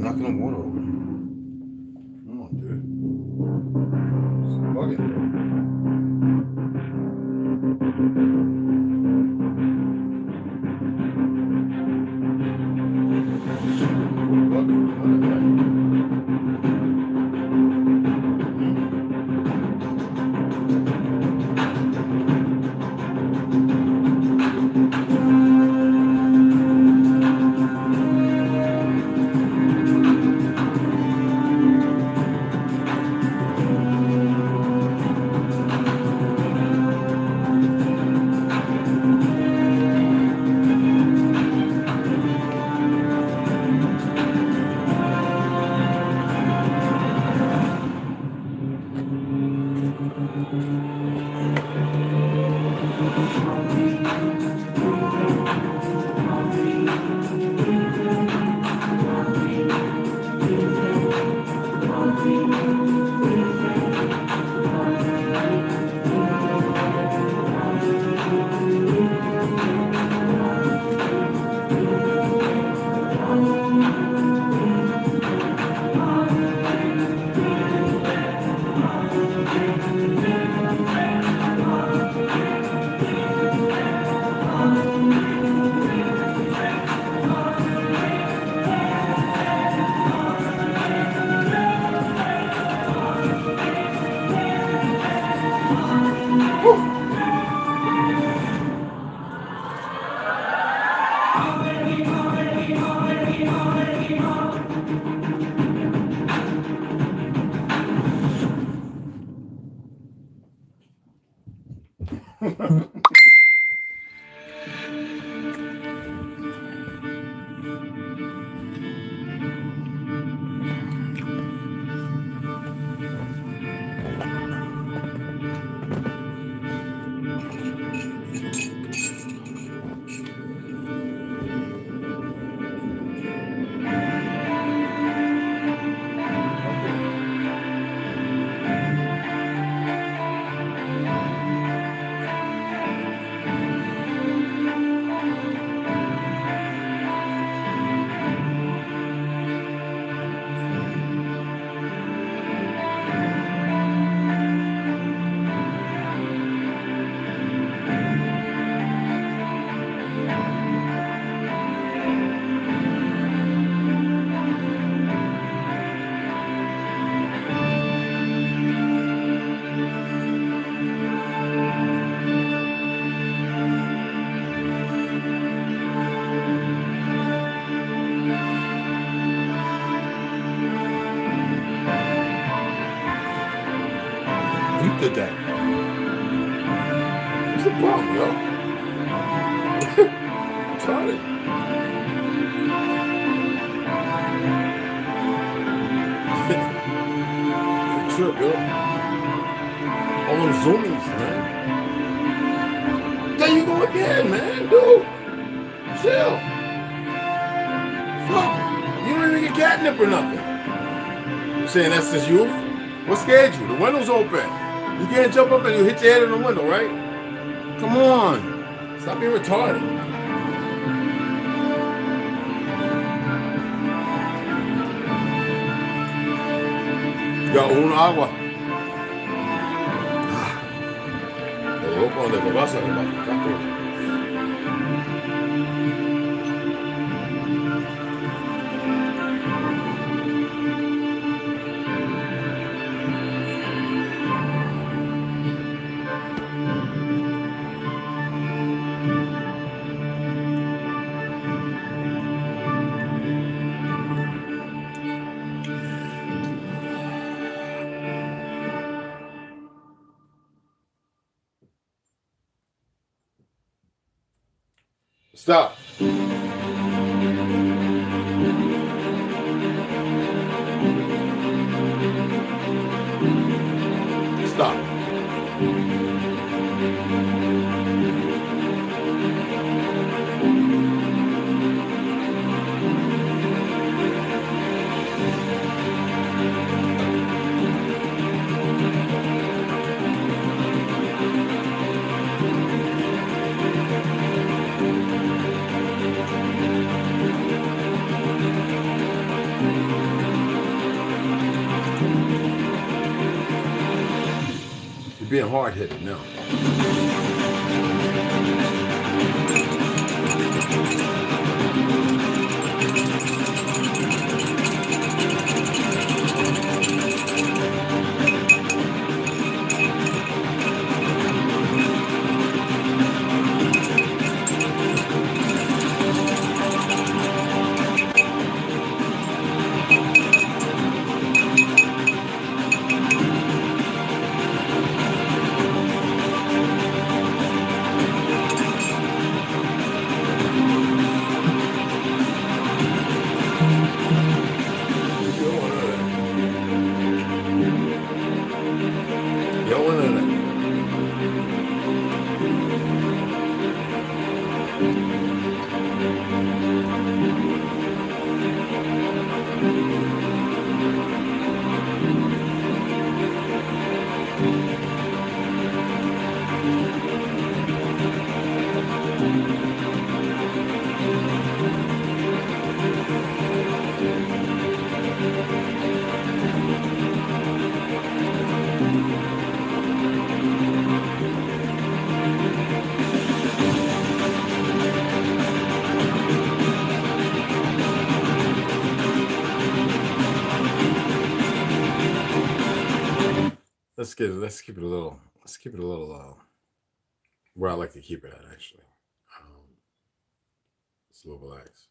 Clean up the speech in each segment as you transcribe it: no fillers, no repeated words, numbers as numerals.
knocking the water over. Come on, dude. It's bugging, bro. Did that. What's the problem, yo? Try it. It's a trip, yo. All them zoomies, man. There you go again, man, dude. Chill. Fuck. You don't even get catnip or nothing. You saying that's since youth? What scared you? The window's open. You can't jump up and you hit your head in the window, right? Come on. Stop being retarded. Ya un agua. Te voy con donde te vas a llevar. Stop. Stop. being hard-headed now. Let's keep it a little where I like to keep it at, actually. It's a little relaxed.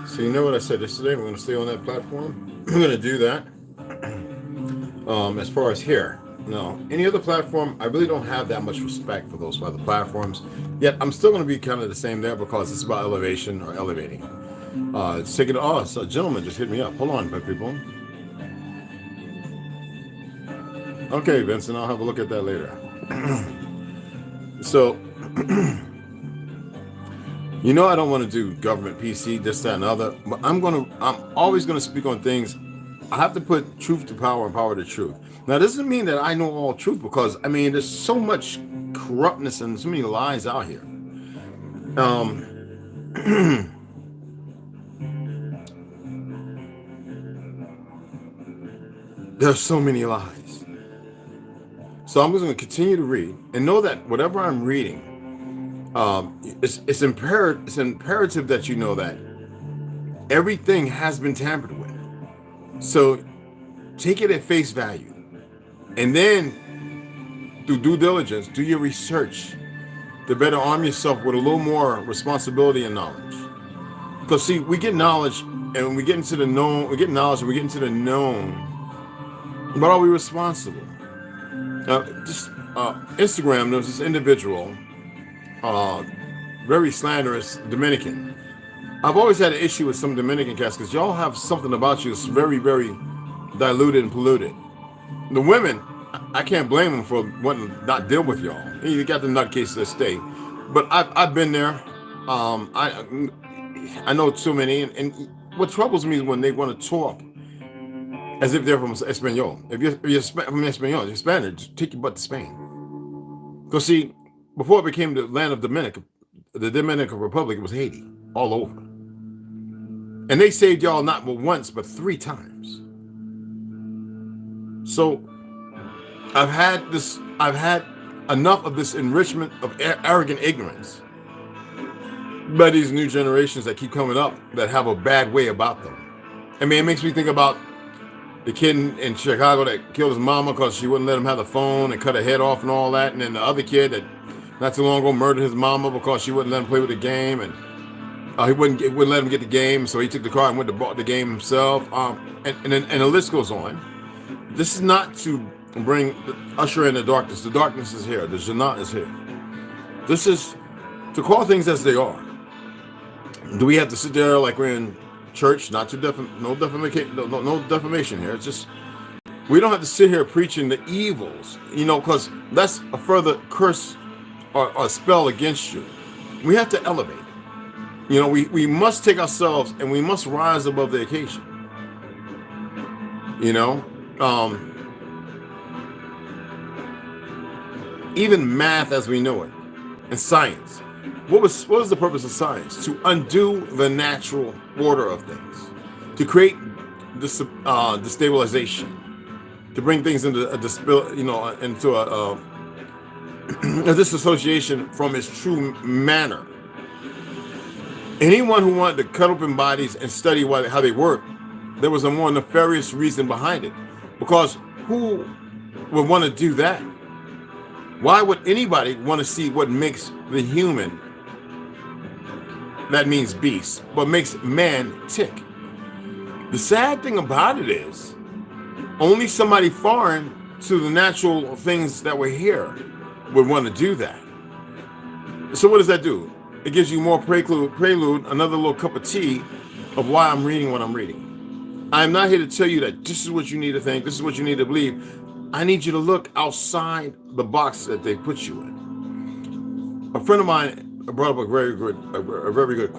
So you know what I said yesterday? We're going to stay on that platform. We're going to do that. As far as here, no, any other platform, I really don't have that much respect for those other platforms. Yet I'm still going to be kind of the same there because it's about elevation or elevating. It's taking. Oh, so a gentleman just hit me up. Hold on, people. Okay, Vincent, I'll have a look at that later. So. You know, I don't want to do government PC, this, that, and other, but I'm always going to speak on things. I have to put truth to power and power to truth. Now, this doesn't mean that I know all truth because, I mean, there's so much corruptness and so many lies out here. There's so many lies. So I'm just going to continue to read and know that whatever I'm reading, it's imperative that you know that everything has been tampered with. So take it at face value, and then through due diligence, do your research to better arm yourself with a little more responsibility and knowledge. Because see, we get knowledge, and we get into the known. We get knowledge, and we get into the known. But are we responsible? Instagram. There was this individual. Very slanderous Dominican. I've always had an issue with some Dominican cats because y'all have something about you that's very, very diluted and polluted. The women, I can't blame them for wanting to not deal with y'all. You got the nutcases that stay. But I've been there. I know too many. And what troubles me is when they want to talk as if they're from Espanol. If you're from Espanol, you're Spanish, just take your butt to Spain. Because see, before it became the land of the Dominican Republic, it was Haiti all over. And they saved y'all not once, but 3 times. So I've had enough of this enrichment of arrogant ignorance by these new generations that keep coming up that have a bad way about them. I mean, it makes me think about the kid in Chicago that killed his mama because she wouldn't let him have the phone and cut her head off and all that. And then the other kid that not too long ago murdered his mama because she wouldn't let him play with the game, and he wouldn't let him get the game, so he took the car and went to bought the game himself. And the list goes on. This is not to usher in the darkness. The darkness is here. The Jannah is here. This is to call things as they are. Do we have to sit there like we're in church, not to no defamation here. It's just we don't have to sit here preaching the evils, because that's a further curse or a spell against you. We have to elevate it. We must take ourselves and we must rise above the occasion. Even math as we know it, and science. What is the purpose of science? To undo the natural order of things, to create destabilization, to bring things into a disassociation from its true manner. Anyone who wanted to cut open bodies and study how they work, there was a more nefarious reason behind it. Because who would want to do that? Why would anybody want to see what makes the human, that means beast, but makes man tick? The sad thing about it is, only somebody foreign to the natural things that were here would want to do that. So what does that do? It gives you more prelude, another little cup of tea of why I'm reading what I'm reading. I'm not here to tell you that this is what you need to think, this is what you need to believe. I need you to look outside the box that they put you in. A friend of mine brought up a very good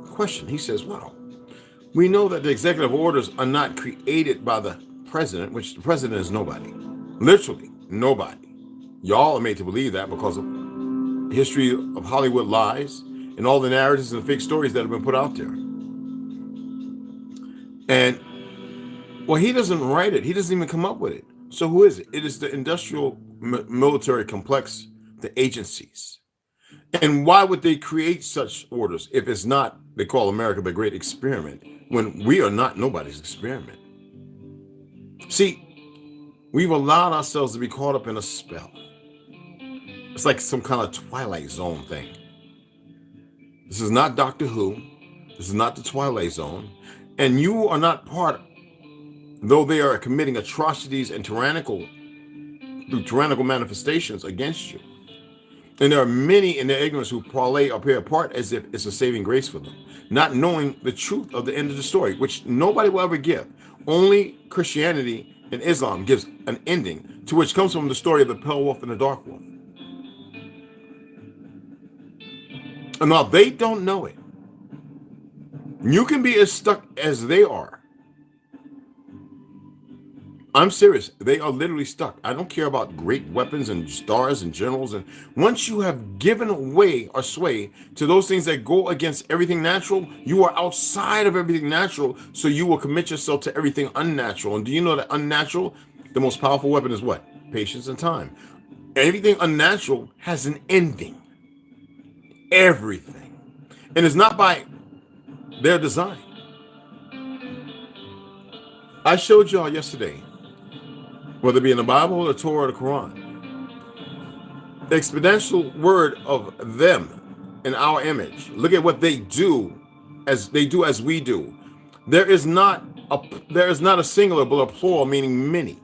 question. He says, "Wow, we know that the executive orders are not created by the president, which the president is nobody, literally nobody. Y'all are made to believe that because of history of Hollywood lies and all the narratives and fake stories that have been put out there. And well, he doesn't write it. He doesn't even come up with it. So who is it? It is the industrial military complex, the agencies. And why would they create such orders if it's not, they call America the great experiment, when we are not nobody's experiment? See, we've allowed ourselves to be caught up in a spell. It's like some kind of Twilight Zone thing. This is not Doctor Who. This is not the Twilight Zone. And you are not part, though they are committing atrocities and tyrannical manifestations against you. And there are many in their ignorance who parlay or play a part as if it's a saving grace for them, not knowing the truth of the end of the story, which nobody will ever give. Only Christianity and Islam gives an ending, to which comes from the story of the pale wolf and the dark wolf. And now they don't know it. You can be as stuck as they are. I'm serious. They are literally stuck. I don't care about great weapons and stars and generals. And once you have given way or sway to those things that go against everything natural, you are outside of everything natural. So you will commit yourself to everything unnatural. And do you know that unnatural, the most powerful weapon is what? Patience and time. Everything unnatural has an ending. Everything. And it's not by their design. I showed y'all yesterday, whether it be in the Bible or the Torah or the Quran, the exponential word of them in our image. Look at what they do as we do. There is not a singular but a plural, meaning many.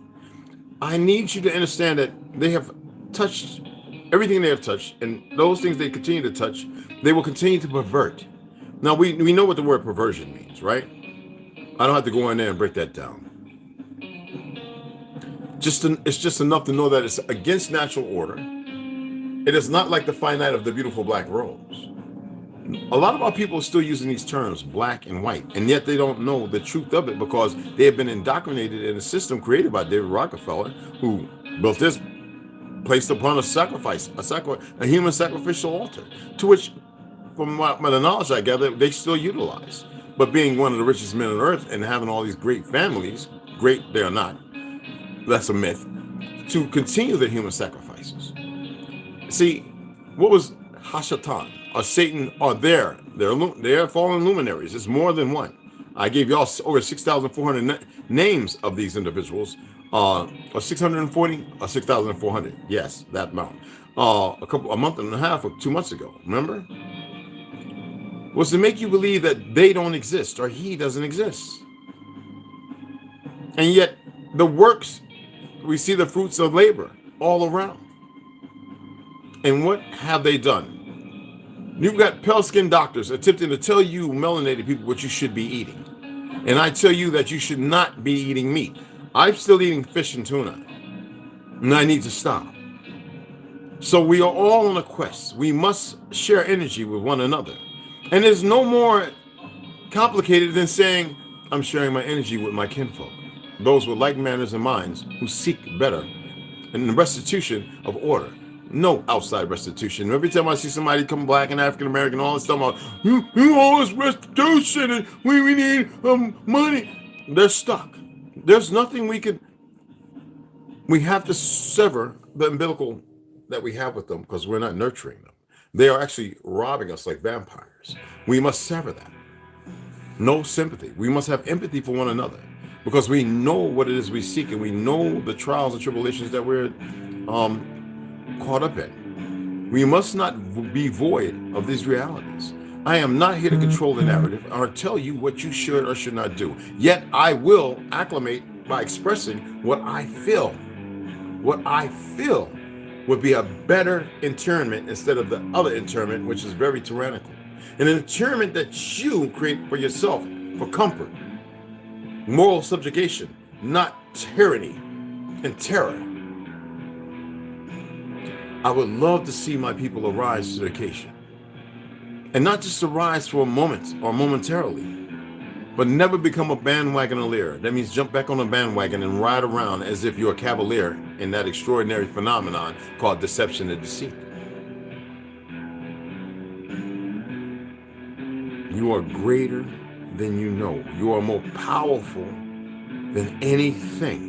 I need you to understand that they have touched everything they have touched, and those things they continue to touch, they will continue to pervert. Now we know what the word perversion means, right? I don't have to go in there and break that down. It's just enough to know that it's against natural order. It is not like the fine night of the beautiful black rose. A lot of our people are still using these terms, black and white, and yet they don't know the truth of it because they have been indoctrinated in a system created by David Rockefeller, who built this, placed upon a human sacrificial altar, to which, from the knowledge I gather, they still utilize. But being one of the richest men on earth and having all these great families, great they are not, that's a myth, to continue the human sacrifices. See, what was Hashatan or Satan or they're fallen luminaries? It's more than one. I gave y'all over 6,400 names of these individuals, or 640 or 6,400. Yes, that amount. A month and a half or 2 months ago, remember? Was to make you believe that they don't exist or he doesn't exist. And yet the works, we see the fruits of labor all around. And what have they done? You've got pale skin doctors attempting to tell you melanated people what you should be eating. And I tell you that you should not be eating meat. I'm still eating fish and tuna. And I need to stop. So we are all on a quest. We must share energy with one another. And there's no more complicated than saying, I'm sharing my energy with my kinfolk. Those with like manners and minds who seek better and the restitution of order. No outside restitution. Every time I see somebody come black and African American, all this stuff about you owe us restitution and we need money. They're stuck. There's nothing we can. We have to sever the umbilical that we have with them because we're not nurturing them. They are actually robbing us like vampires. We must sever that. No sympathy. We must have empathy for one another because we know what it is we seek and we know the trials and tribulations that we're caught up in. We must not be void of these realities. I am not here to control the narrative or tell you what you should or should not do. Yet I will acclimate by expressing what I feel. What I feel would be a better internment instead of the other internment, which is very tyrannical. An internment that you create for yourself, for comfort, moral subjugation, not tyranny and terror. I would love to see my people arise to the occasion. And not just arise for a moment or momentarily, but never become a bandwagoner. That means jump back on a bandwagon and ride around as if you're a cavalier in that extraordinary phenomenon called deception and deceit. You are greater than you know. You are more powerful than anything.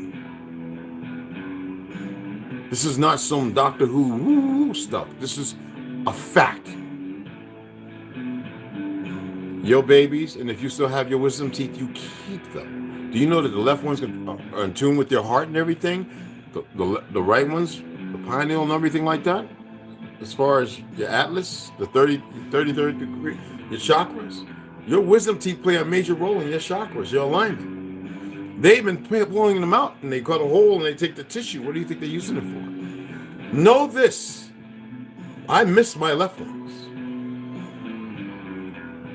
This is not some Doctor Who stuff. This is a fact. Your babies, and if you still have your wisdom teeth, you keep them. Do you know that the left ones are in tune with your heart and everything? The right ones, the pineal and everything like that? As far as your atlas, the 33rd degree, your chakras? Your wisdom teeth play a major role in your chakras, your alignment. They've been pulling them out and they cut a hole and they take the tissue. What do you think they're using it for? Know this. I miss my left ones.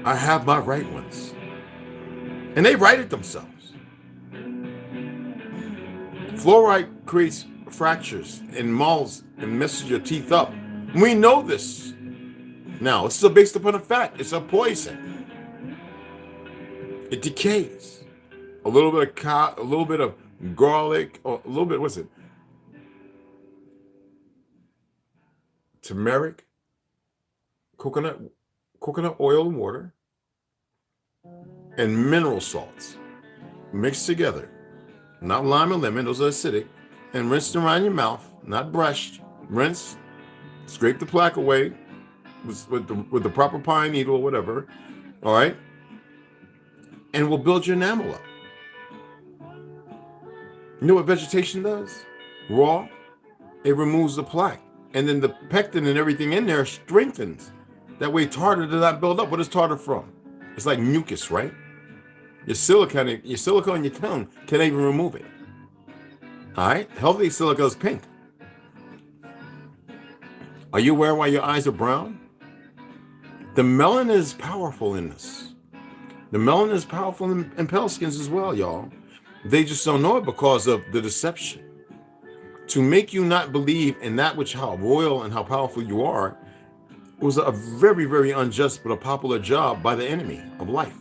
I have my right ones. And they right it themselves. Fluoride creates fractures and mauls and messes your teeth up. We know this. Now, this is based upon a fact. It's a poison. It decays. A little bit of garlic, or a little bit, what's it? Turmeric, coconut oil and water, and mineral salts mixed together. Not lime or lemon, those are acidic, and rinsed around your mouth, not brushed. Rinse, scrape the plaque away with the proper pine needle or whatever. All right, and we'll build your enamel up. You know what vegetation does? Raw, it removes the plaque. And then the pectin and everything in there strengthens. That way tartar does not build up. What is tartar from? It's like mucus, right? Your silica on your tongue can't even remove it. All right? Healthy silica is pink. Are you aware why your eyes are brown? The melanin is powerful in this. The melanin is powerful in pale skins as well, y'all. They just don't know it because of the deception. To make you not believe in that which how royal and how powerful you are was a very, very unjust but a popular job by the enemy of life.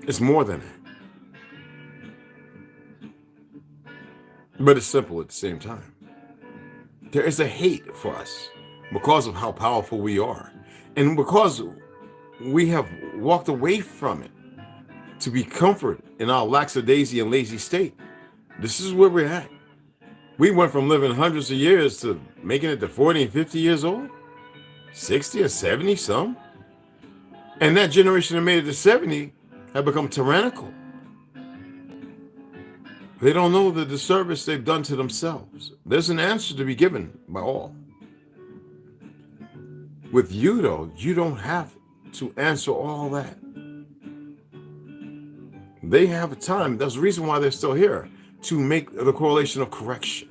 It's more than that. But it's simple at the same time. There is a hate for us because of how powerful we are. And because we have walked away from it to be comfort in our lackadaisy and lazy state. This is where we're at. We went from living hundreds of years to making it to 40 and 50 years old, 60 or 70 some. And that generation that made it to 70 have become tyrannical. They don't know the disservice they've done to themselves. There's an answer to be given by all. With you, though, you don't have to answer all that. They have a time. That's the reason why they're still here, to make the correlation of correction.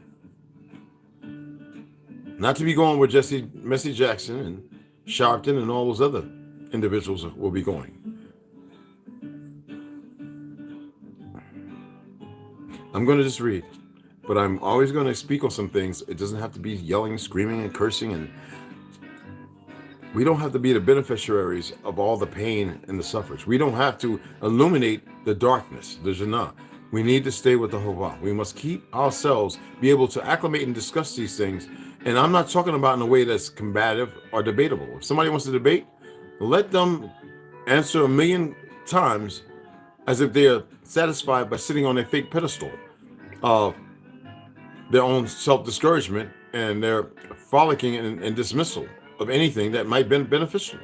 Not to be going with Jesse Jackson and Sharpton, and all those other individuals will be going. I'm going to just read, but I'm always going to speak on some things. It doesn't have to be yelling, screaming, and cursing, and we don't have to be the beneficiaries of all the pain and the suffrage. We don't have to illuminate the darkness, the Jannah. We need to stay with the Hava. We must keep ourselves, be able to acclimate and discuss these things. And I'm not talking about in a way that's combative or debatable. If somebody wants to debate, let them answer a million times as if they're satisfied by sitting on a fake pedestal of their own self-discouragement and their frolicking and dismissal of anything that might be beneficial.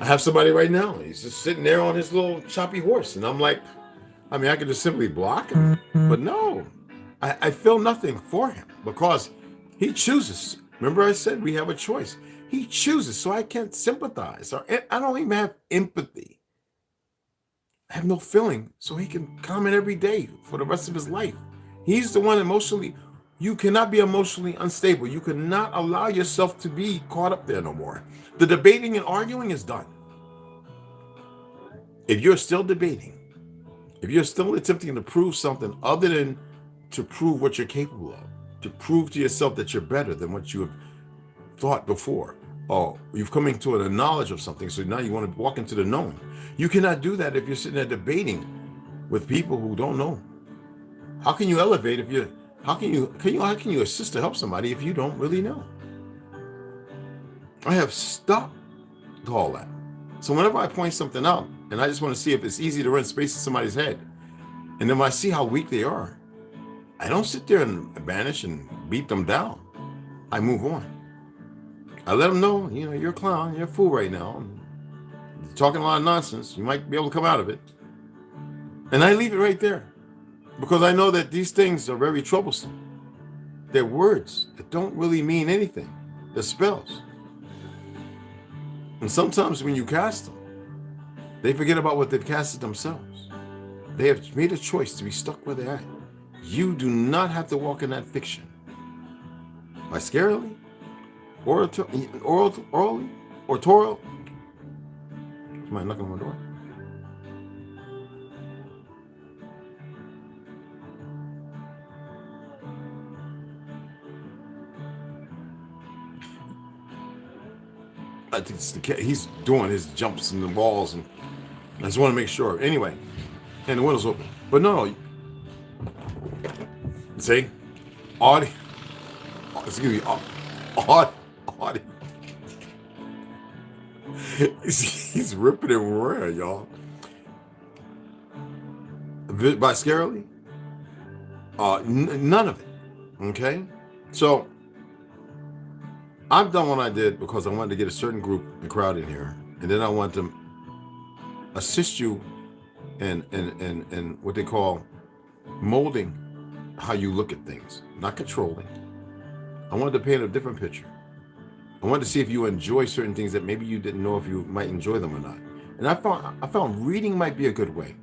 I have somebody right now, he's just sitting there on his little choppy horse, and I'm like, I mean, I could just simply block him, but no, I feel nothing for him because he chooses. Remember I said we have a choice. He chooses, so I can't sympathize, or I don't even have empathy. I have no feeling, so he can comment every day for the rest of his life. He's the one emotionally. You cannot be emotionally unstable. You cannot allow yourself to be caught up there no more. The debating and arguing is done. If you're still debating, if you're still attempting to prove something other than to prove what you're capable of, to prove to yourself that you're better than what you have thought before, or you've come into a knowledge of something, so now you want to walk into the known. You cannot do that if you're sitting there debating with people who don't know. How can you elevate if you're how can you assist to help somebody if you don't really know? I have stopped all that. So whenever I point something out, and I just want to see if it's easy to run space in somebody's head, and then when I see how weak they are, I don't sit there and banish and beat them down. I move on. I let them know, you're a clown, you're a fool right now. You're talking a lot of nonsense. You might be able to come out of it. And I leave it right there. Because I know that these things are very troublesome. They're words that don't really mean anything. They're spells. And sometimes when you cast them, they forget about what they've casted themselves. They have made a choice to be stuck where they're at. You do not have to walk in that fiction. By scarily, orally, oratorial. Somebody knocking on my door. I think it's the cat. He's doing his jumps in the walls, and I just want to make sure. Anyway, and the window's open. But no. See? Audi. Excuse me. Audi. He's ripping and roaring, y'all. By scarily? None of it. Okay? So, I've done what I did because I wanted to get a certain group and crowd in here, and then I want to assist you in what they call molding how you look at things, not controlling. I wanted to paint a different picture. I wanted to see if you enjoy certain things that maybe you didn't know if you might enjoy them or not. And I found reading might be a good way.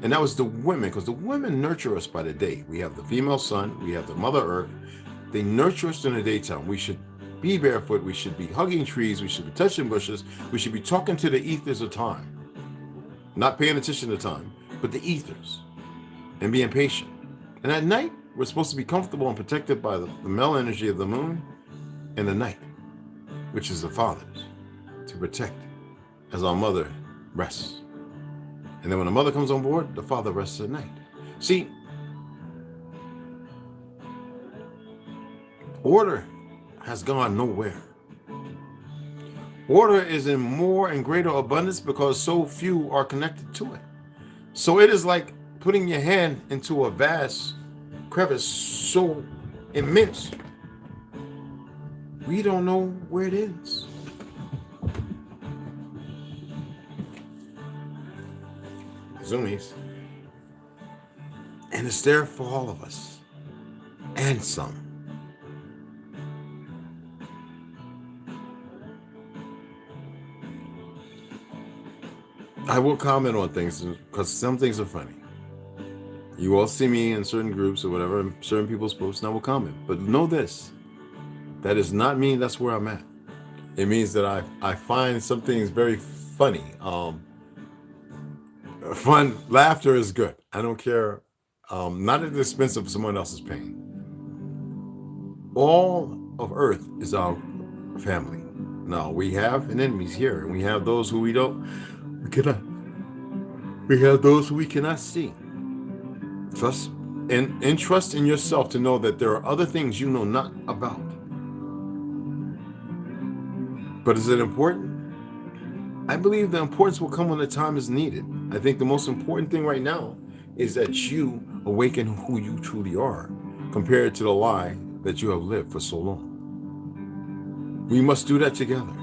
And that was the women, because the women nurture us by the day. We have the female sun, we have the Mother Earth. They nurture us in the daytime. We should be barefoot, we should be hugging trees, we should be touching bushes, we should be talking to the ethers of time. Not paying attention to time, but the ethers, and being patient. And at night, we're supposed to be comfortable and protected by the male energy of the moon and the night, which is the fathers, to protect as our mother rests. And then when the mother comes on board, the father rests at night. See, order has gone nowhere. Order is in more and greater abundance because so few are connected to it. So it is like putting your hand into a vast crevice so immense, we don't know where it ends. Zoomies. And it's there for all of us. And some. I will comment on things because some things are funny. You all see me in certain groups or whatever, certain people's posts, and I will comment. But know this, that does not mean that's where I'm at. It means that I find some things very funny. Fun laughter is good. I don't care. Not at the expense of someone else's pain. All of Earth is our family. Now we have enemies here, and we have those who we cannot. We have those who we cannot see. Trust and trust in yourself to know that there are other things you know not about. But is it important? I believe the importance will come when the time is needed. I think the most important thing right now is that you awaken who you truly are compared to the lie that you have lived for so long. We must do that together.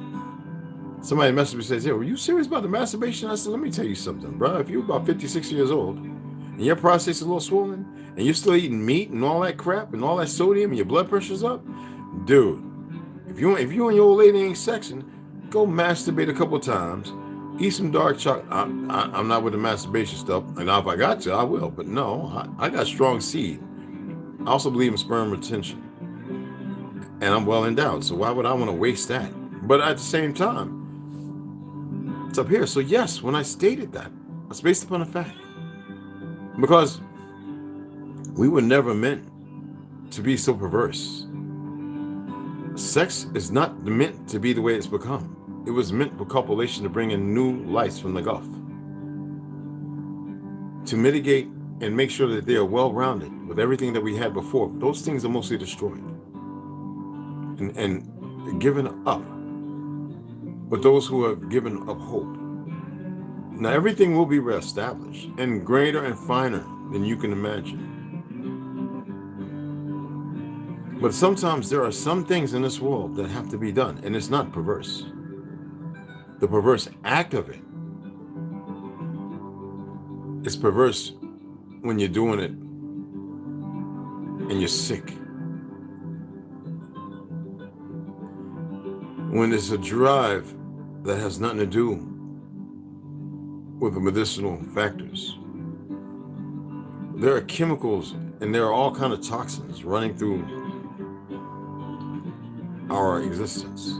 Somebody messaged me and says, "Yeah, were you serious about the masturbation?" I said, "Let me tell you something, bro. If you're about 56 years old and your prostate is a little swollen and you're still eating meat and all that crap and all that sodium and your blood pressure's up, dude, if you and your old lady ain't sexing, go masturbate a couple times, eat some dark chocolate." I'm not with the masturbation stuff, and if I got to, I will. But no, I got strong seed. I also believe in sperm retention, and I'm well endowed. So why would I want to waste that? But at the same time, it's up here. So yes, when I stated that, it's based upon a fact, because we were never meant to be so perverse. Sex is not meant to be the way it's become. It was meant for copulation to bring in new lights from the Gulf, to mitigate and make sure that they are well-rounded with everything that we had before. Those things are mostly destroyed and given up. But those who have given up hope, now everything will be reestablished and greater and finer than you can imagine. But sometimes there are some things in this world that have to be done, and it's not perverse. The perverse act of it is perverse when you're doing it and you're sick. When it's a drive that has nothing to do with the medicinal factors. There are chemicals and there are all kinds of toxins running through our existence.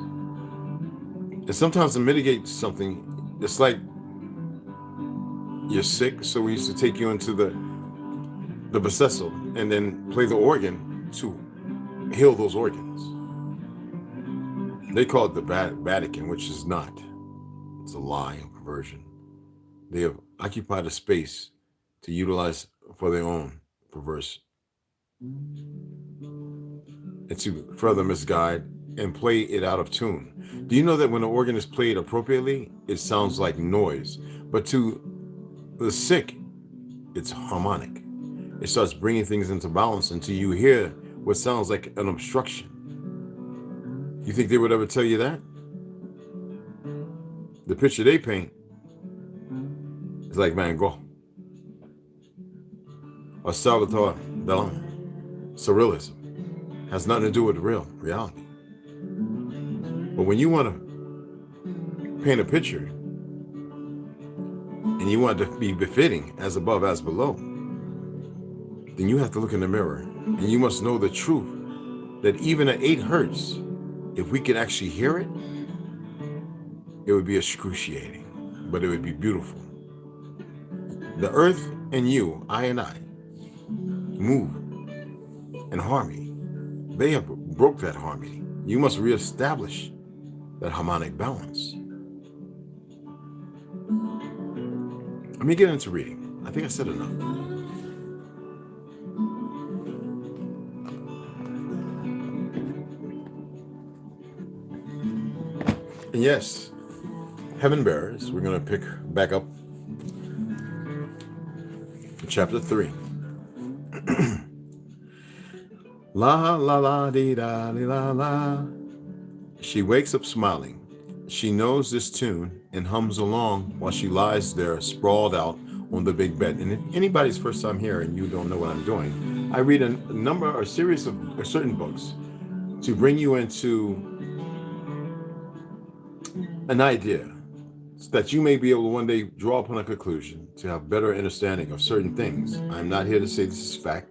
And sometimes to mitigate something, it's like you're sick, so we used to take you into the vessel and then play the organ to heal those organs. They call it the Vatican, which is not. It's a lie and perversion. They have occupied a space to utilize for their own perverse and to further misguide and play it out of tune. Do you know that when an organ is played appropriately, it sounds like noise, but to the sick, it's harmonic. It starts bringing things into balance until you hear what sounds like an obstruction. You think they would ever tell you that? The picture they paint is like Van Gogh or Salvatore Dali. Surrealism has nothing to do with reality. But when you want to paint a picture and you want it to be befitting, as above, as below, then you have to look in the mirror and you must know the truth that even at 8 hertz, if we could actually hear it, it would be excruciating, but it would be beautiful. The earth and you, I and I, move in harmony. They have broke that harmony. You must reestablish that harmonic balance. Let me get into reading. I think I said enough. And yes, Heaven Bearers, we're going to pick back up chapter 3. La la la dee da dee la la. She wakes up smiling. She knows this tune and hums along while she lies there sprawled out on the big bed. And if anybody's first time here and you don't know what I'm doing, I read a series of certain books to bring you into an idea so that you may be able to one day draw upon a conclusion to have better understanding of certain things. I'm not here to say this is fact.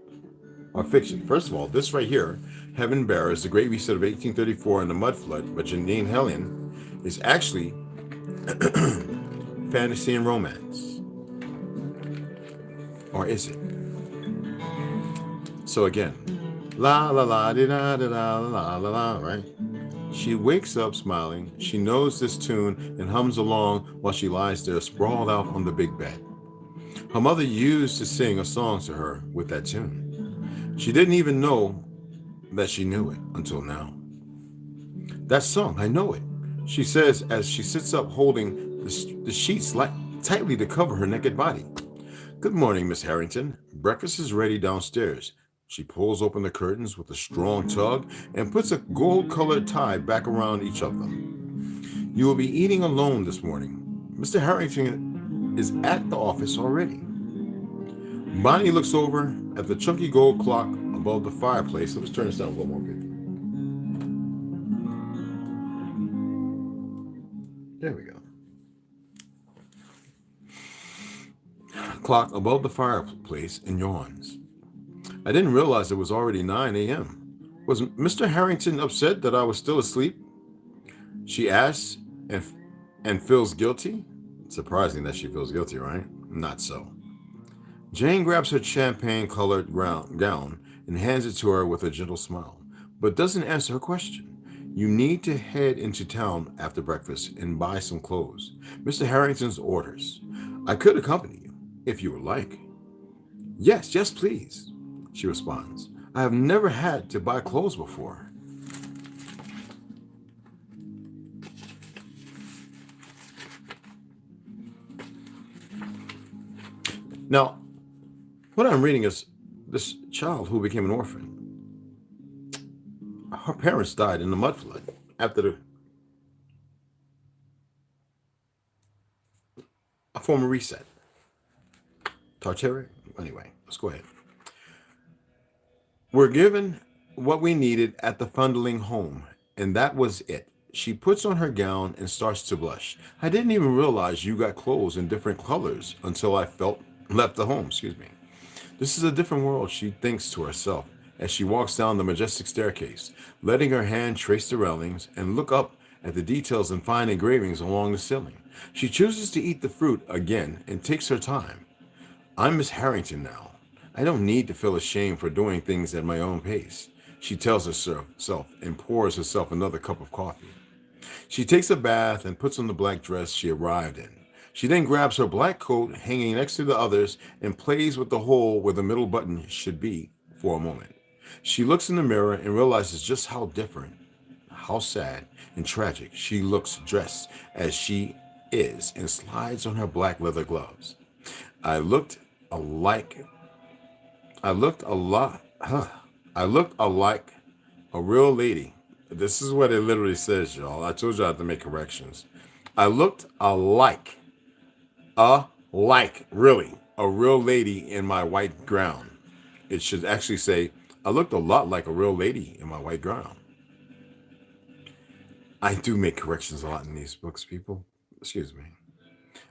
are fiction. First of all, this right here, Heaven Bearers, The Great Reset of 1834 and the Mud Flood by Janine Hellion, is actually fantasy and romance. Or is it? So again, la la la di da da da la la la, right? She wakes up smiling. She knows this tune and hums along while she lies there sprawled out on the big bed. Her mother used to sing a song to her with that tune. She didn't even know that she knew it until now. That song, I know it, she says as she sits up holding the sheets tightly to cover her naked body. Good morning, Miss Harrington. Breakfast is ready downstairs. She pulls open the curtains with a strong tug and puts a gold-colored tie back around each of them. You will be eating alone this morning. Mr. Harrington is at the office already. Bonnie looks over at the chunky gold clock above the fireplace. Let's turn this down a little more, people. There we go. Clock above the fireplace and yawns. I didn't realize it was already 9 a.m. Was Mr. Harrington upset that I was still asleep? She asks and feels guilty. Surprising that she feels guilty, right? Not so. Jane grabs her champagne-colored gown and hands it to her with a gentle smile, but doesn't answer her question. You need to head into town after breakfast and buy some clothes. Mr. Harrington's orders. I could accompany you, if you would like. Yes, please, she responds. I have never had to buy clothes before. Now, what I'm reading is this child who became an orphan. Her parents died in the mud flood after a former reset. Tartary? Anyway, let's go ahead. We're given what we needed at the Fundling home, and that was it. She puts on her gown and starts to blush. I didn't even realize you got clothes in different colors until I left the home, This is a different world, she thinks to herself as she walks down the majestic staircase, letting her hand trace the railings and look up at the details and fine engravings along the ceiling. She chooses to eat the fruit again and takes her time. I'm Miss Harrington now. I don't need to feel ashamed for doing things at my own pace, she tells herself and pours herself another cup of coffee. She takes a bath and puts on the black dress she arrived in. She then grabs her black coat hanging next to the others and plays with the hole where the middle button should be for a moment. She looks in the mirror and realizes just how different, how sad and tragic she looks dressed as she is and slides on her black leather gloves. I looked alike a real lady. This is what it literally says, y'all. I told you I have to make corrections. I looked really, a real lady in my white gown. It should actually say, I looked a lot like a real lady in my white gown. I do make corrections a lot in these books, people. Excuse me.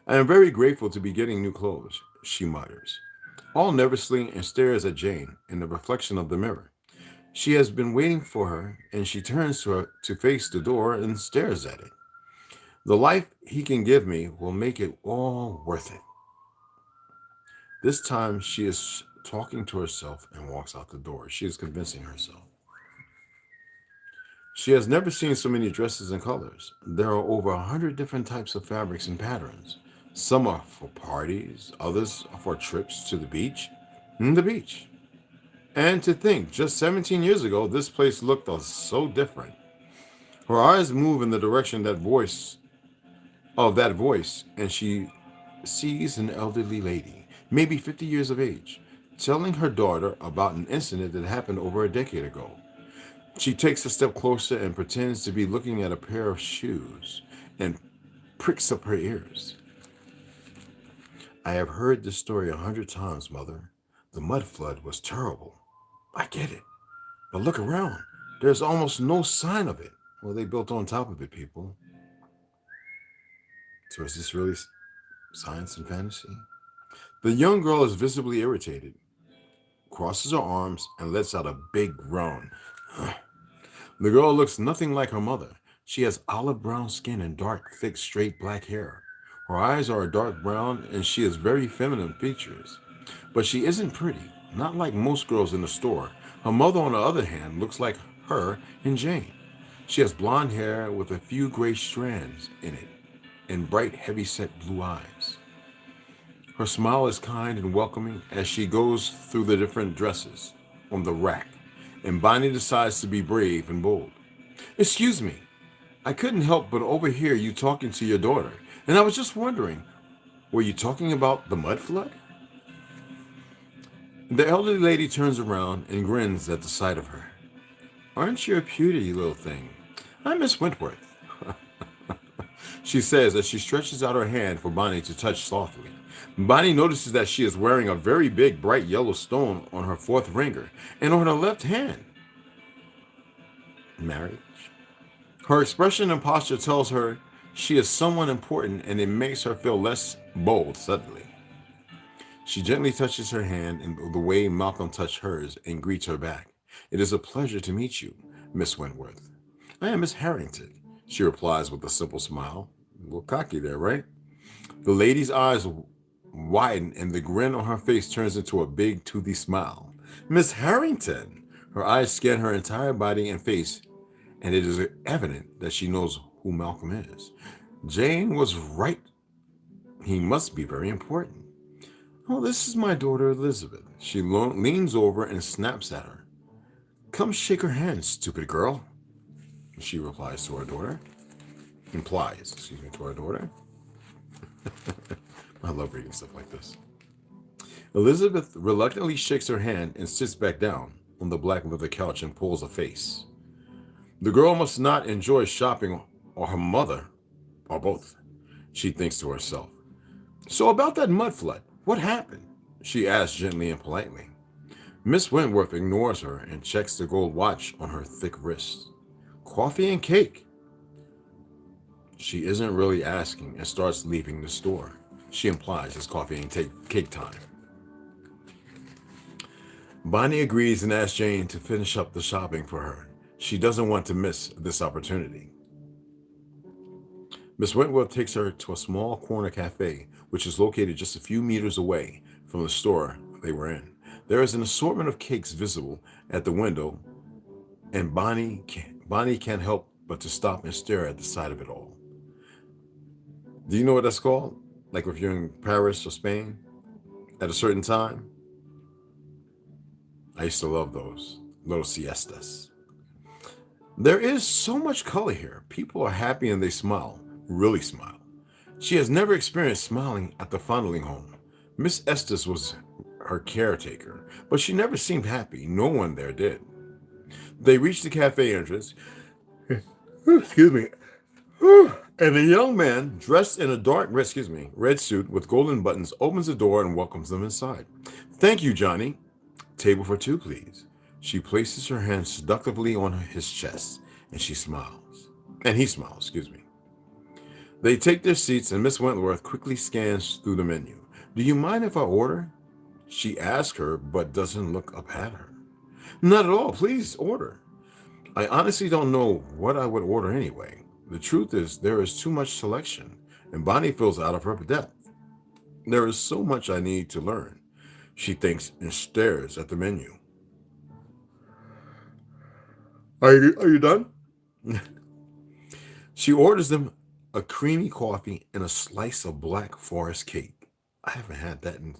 I am very grateful to be getting new clothes, she mutters, all nervously, and stares at Jane in the reflection of the mirror. She has been waiting for her, and she turns to face the door and stares at it. The life he can give me will make it all worth it. This time she is talking to herself and walks out the door. She is convincing herself. She has never seen so many dresses and colors. There are over 100 different types of fabrics and patterns. Some are for parties, others are for trips to the beach. And to think, just 17 years ago, this place looked so different. Her eyes move in the direction that voice, and she sees an elderly lady, maybe 50 years of age, telling her daughter about an incident that happened over a decade ago. She takes a step closer and pretends to be looking at a pair of shoes and pricks up her ears. I have heard this story 100 times, Mother. The mud flood was terrible. I get it. But look around. There's almost no sign of it. Well, they built on top of it, people. So is this really science and fantasy? The young girl is visibly irritated. crosses her arms, and lets out a big groan. The girl looks nothing like her mother. She has olive brown skin and dark, thick, straight black hair. Her eyes are a dark brown, and she has very feminine features. But she isn't pretty, not like most girls in the store. Her mother, on the other hand, looks like her and Jane. She has blonde hair with a few gray strands in it, and bright, heavy-set blue eyes. Her smile is kind and welcoming as she goes through the different dresses on the rack, and Bonnie decides to be brave and bold. "Excuse me, I couldn't help but overhear you talking to your daughter, and I was just wondering, were you talking about the mud flood?" The elderly lady turns around and grins at the sight of her. "Aren't you a pretty little thing? I'm Miss Wentworth," she says as she stretches out her hand for Bonnie to touch softly. Bonnie notices that she is wearing a very big, bright yellow stone on her fourth finger and on her left hand. Marriage? Her expression and posture tells her she is someone important, and it makes her feel less bold suddenly. She gently touches her hand in the way Malcolm touched hers and greets her back. "It is a pleasure to meet you, Miss Wentworth." "I am Miss Harrington," she replies with a simple smile. A little cocky there, right? The lady's eyes widen and the grin on her face turns into a big toothy smile. "Miss Harrington!" Her eyes scan her entire body and face, and it is evident that she knows who Malcolm is. Jane was right. He must be very important. "Oh, this is my daughter Elizabeth." She leans over and snaps at her. "Come shake her hand, stupid girl," she replies to her daughter. To her daughter. I love reading stuff like this. Elizabeth reluctantly shakes her hand and sits back down on the black leather couch and pulls a face. The girl must not enjoy shopping, or her mother, or both, she thinks to herself. "So about that mud flood, what happened?" she asks gently and politely. Miss Wentworth ignores her and checks the gold watch on her thick wrist. "Coffee and cake." She isn't really asking and starts leaving the store. She implies it's coffee and cake time. Bonnie agrees and asks Jane to finish up the shopping for her. She doesn't want to miss this opportunity. Miss Wentworth takes her to a small corner cafe, which is located just a few meters away from the store they were in. There is an assortment of cakes visible at the window, and Bonnie can't help but to stop and stare at the sight of it all. Do you know what that's called? Like if you're in Paris or Spain at a certain time? I used to love those little siestas. There is so much color here. People are happy and they smile, really smile. She has never experienced smiling at the fondling home. Miss Estes was her caretaker, but she never seemed happy. No one there did. They reached the cafe entrance. Excuse me. And a young man dressed in a dark red suit with golden buttons opens the door and welcomes them inside. "Thank you, Johnny. Table for two, please." She places her hand seductively on his chest, and he smiles, They take their seats, and Miss Wentworth quickly scans through the menu. "Do you mind if I order?" She asks her, but doesn't look up at her. "Not at all. Please order." "I honestly don't know what I would order anyway. The truth is, there is too much selection, and Bonnie feels out of her depth. There is so much I need to learn," she thinks and stares at the menu. Are you done? She orders them a creamy coffee and a slice of Black Forest cake. I haven't had that in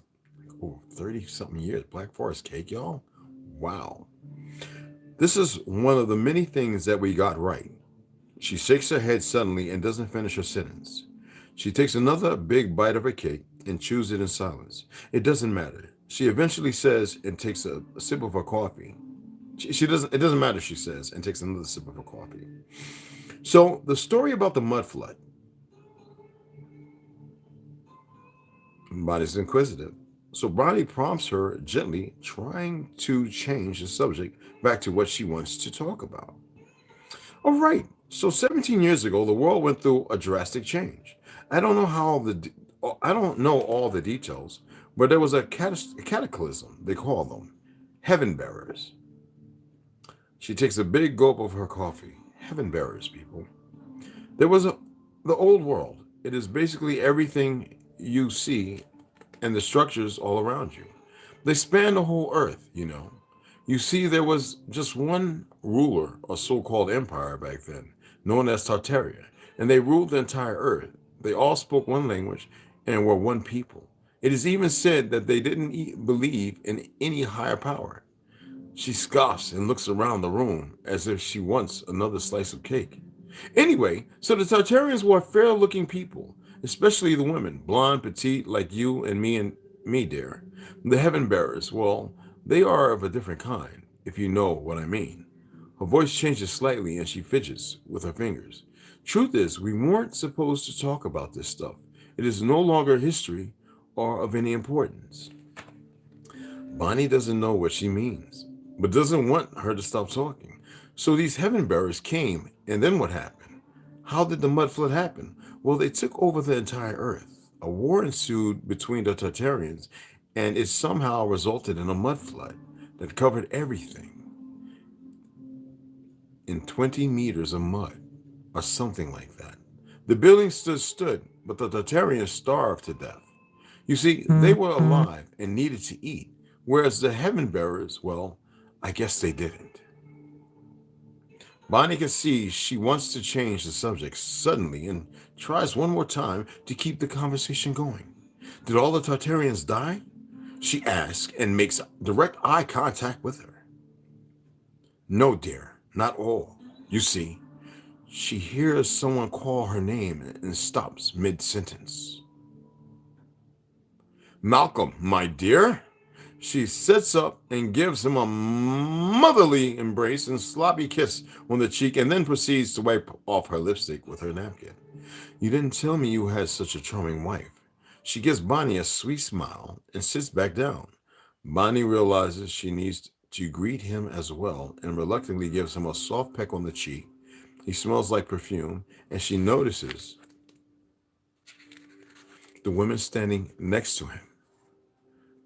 30-something years. Black Forest cake, y'all? Wow. "This is one of the many things that we got right." She shakes her head suddenly and doesn't finish her sentence. She takes another big bite of her cake and chews it in silence. "It doesn't matter," she eventually says, and takes a sip of her coffee. It doesn't matter, she says, and takes another sip of her coffee. So the story about the mud flood. Bonnie's inquisitive. So Bonnie prompts her gently, trying to change the subject back to what she wants to talk about. "All right. So 17 years ago, the world went through a drastic change. I don't know all the details, but there was a cataclysm, they call them. Heaven bearers. She takes a big gulp of her coffee. Heaven bearers, people. There was the old world. It is basically everything you see and the structures all around you. They span the whole earth, you know. You see, there was just one ruler or so-called empire back then, known as Tartaria, and they ruled the entire earth. They all spoke one language and were one people. It is even said that they didn't believe in any higher power. She scoffs and looks around the room as if she wants another slice of cake. Anyway, so the Tartarians were fair-looking people, especially the women, blonde, petite, like you and me, dear. The heaven bearers, well, they are of a different kind, if you know what I mean. Her voice changes slightly and she fidgets with her fingers. Truth is, we weren't supposed to talk about this stuff. It is no longer history or of any importance. Bonnie doesn't know what she means, but doesn't want her to stop talking. So these heaven bearers came, and then what happened? How did the mud flood happen? Well, they took over the entire earth. A war ensued between the Tartarians, and it somehow resulted in a mud flood that covered everything in 20 meters of mud, or something like that. The building stood, but the Tartarians starved to death. You see, they were alive and needed to eat, whereas the heaven bearers, well, I guess they didn't. Bonnie can see she wants to change the subject suddenly and tries one more time to keep the conversation going. Did all the Tartarians die? She asks and makes direct eye contact with her. No, dear, not all. You see, she hears someone call her name and stops mid-sentence. Malcolm, my dear. She sits up and gives him a motherly embrace and sloppy kiss on the cheek and then proceeds to wipe off her lipstick with her napkin. You didn't tell me you had such a charming wife. She gives Bonnie a sweet smile and sits back down. Bonnie realizes she needs to greet him as well and reluctantly gives him a soft peck on the cheek. He smells like perfume, and she notices the woman standing next to him.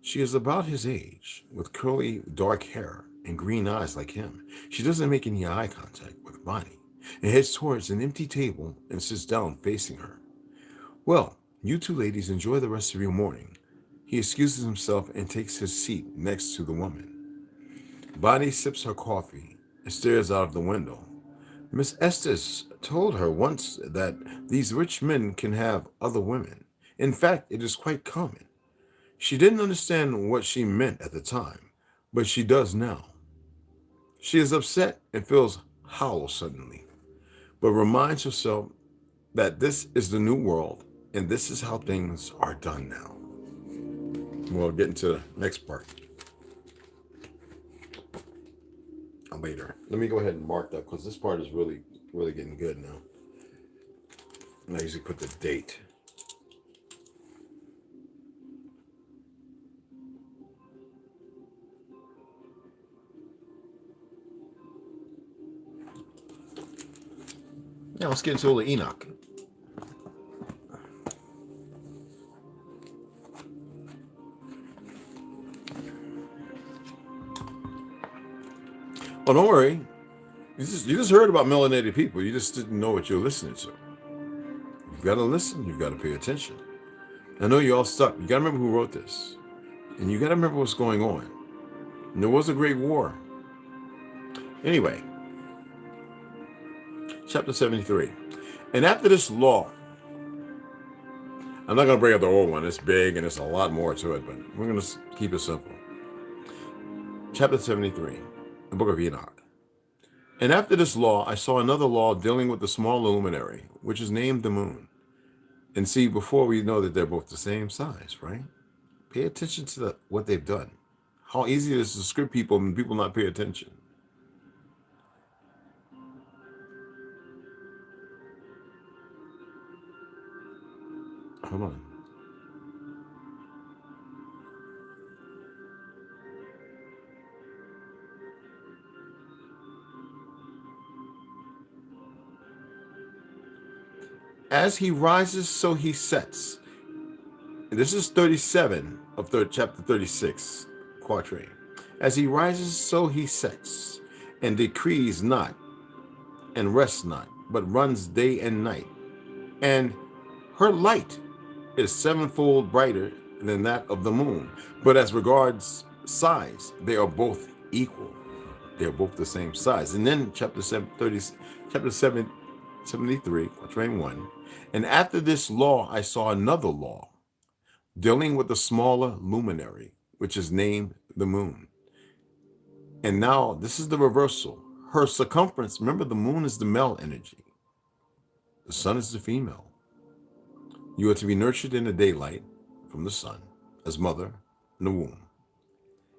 She is about his age, with curly dark hair and green eyes like him. She doesn't make any eye contact with Bonnie and heads towards an empty table and sits down facing her. Well, you two ladies enjoy the rest of your morning. He excuses himself and takes his seat next to the woman. Bonnie sips her coffee and stares out of the window. Miss Estes told her once that these rich men can have other women. In fact, it is quite common. She didn't understand what she meant at the time, but she does now. She is upset and feels hollow suddenly, but reminds herself that this is the new world and this is how things are done now. We'll get into the next part later. Let me go ahead and mark that because this part is really getting good now. And I usually put the date. Now let's get into all the Enoch. Oh, don't worry. You just heard about melanated people. You just didn't know what you're listening to. You've got to listen. You've got to pay attention. I know you're all stuck. You got to remember who wrote this. And you got to remember what's going on. And there was a great war. Anyway. Chapter 73. And after this law, I'm not going to bring up the old one. It's big and there's a lot more to it, but we're going to keep it simple. Chapter 73, the Book of Enoch. And after this law, I saw another law dealing with the small luminary, which is named the moon. And see, before we know that they're both the same size, right? Pay attention to what they've done. How easy it is to script people and people not pay attention. Hold on. As he rises, so he sets. And this is 37 of chapter 36, quatrain. As he rises, so he sets, and decrees not, and rests not, but runs day and night. And her light is sevenfold brighter than that of the moon. But as regards size, they are both equal. They are both the same size. And then chapter 73, quatrain 1. And after this law, I saw another law, dealing with the smaller luminary, which is named the moon. And now this is the reversal. Her circumference, remember the moon is the male energy. The sun is the female. You are to be nurtured in the daylight from the sun as mother in the womb.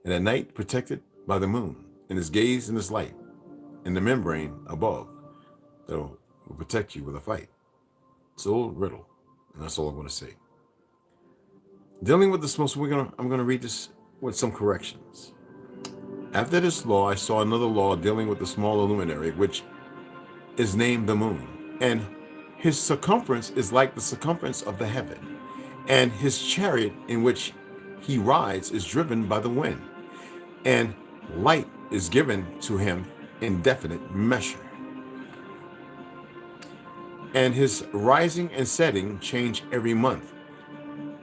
And at night protected by the moon and his gaze and his light and the membrane above that will protect you with a fight. It's a little riddle, and that's all I'm going to say. Dealing with the small, so I'm going to read this with some corrections. After this law, I saw another law dealing with the smaller luminary, which is named the moon. And his circumference is like the circumference of the heaven. And his chariot in which he rides is driven by the wind. And light is given to him in definite measure. And his rising and setting change every month.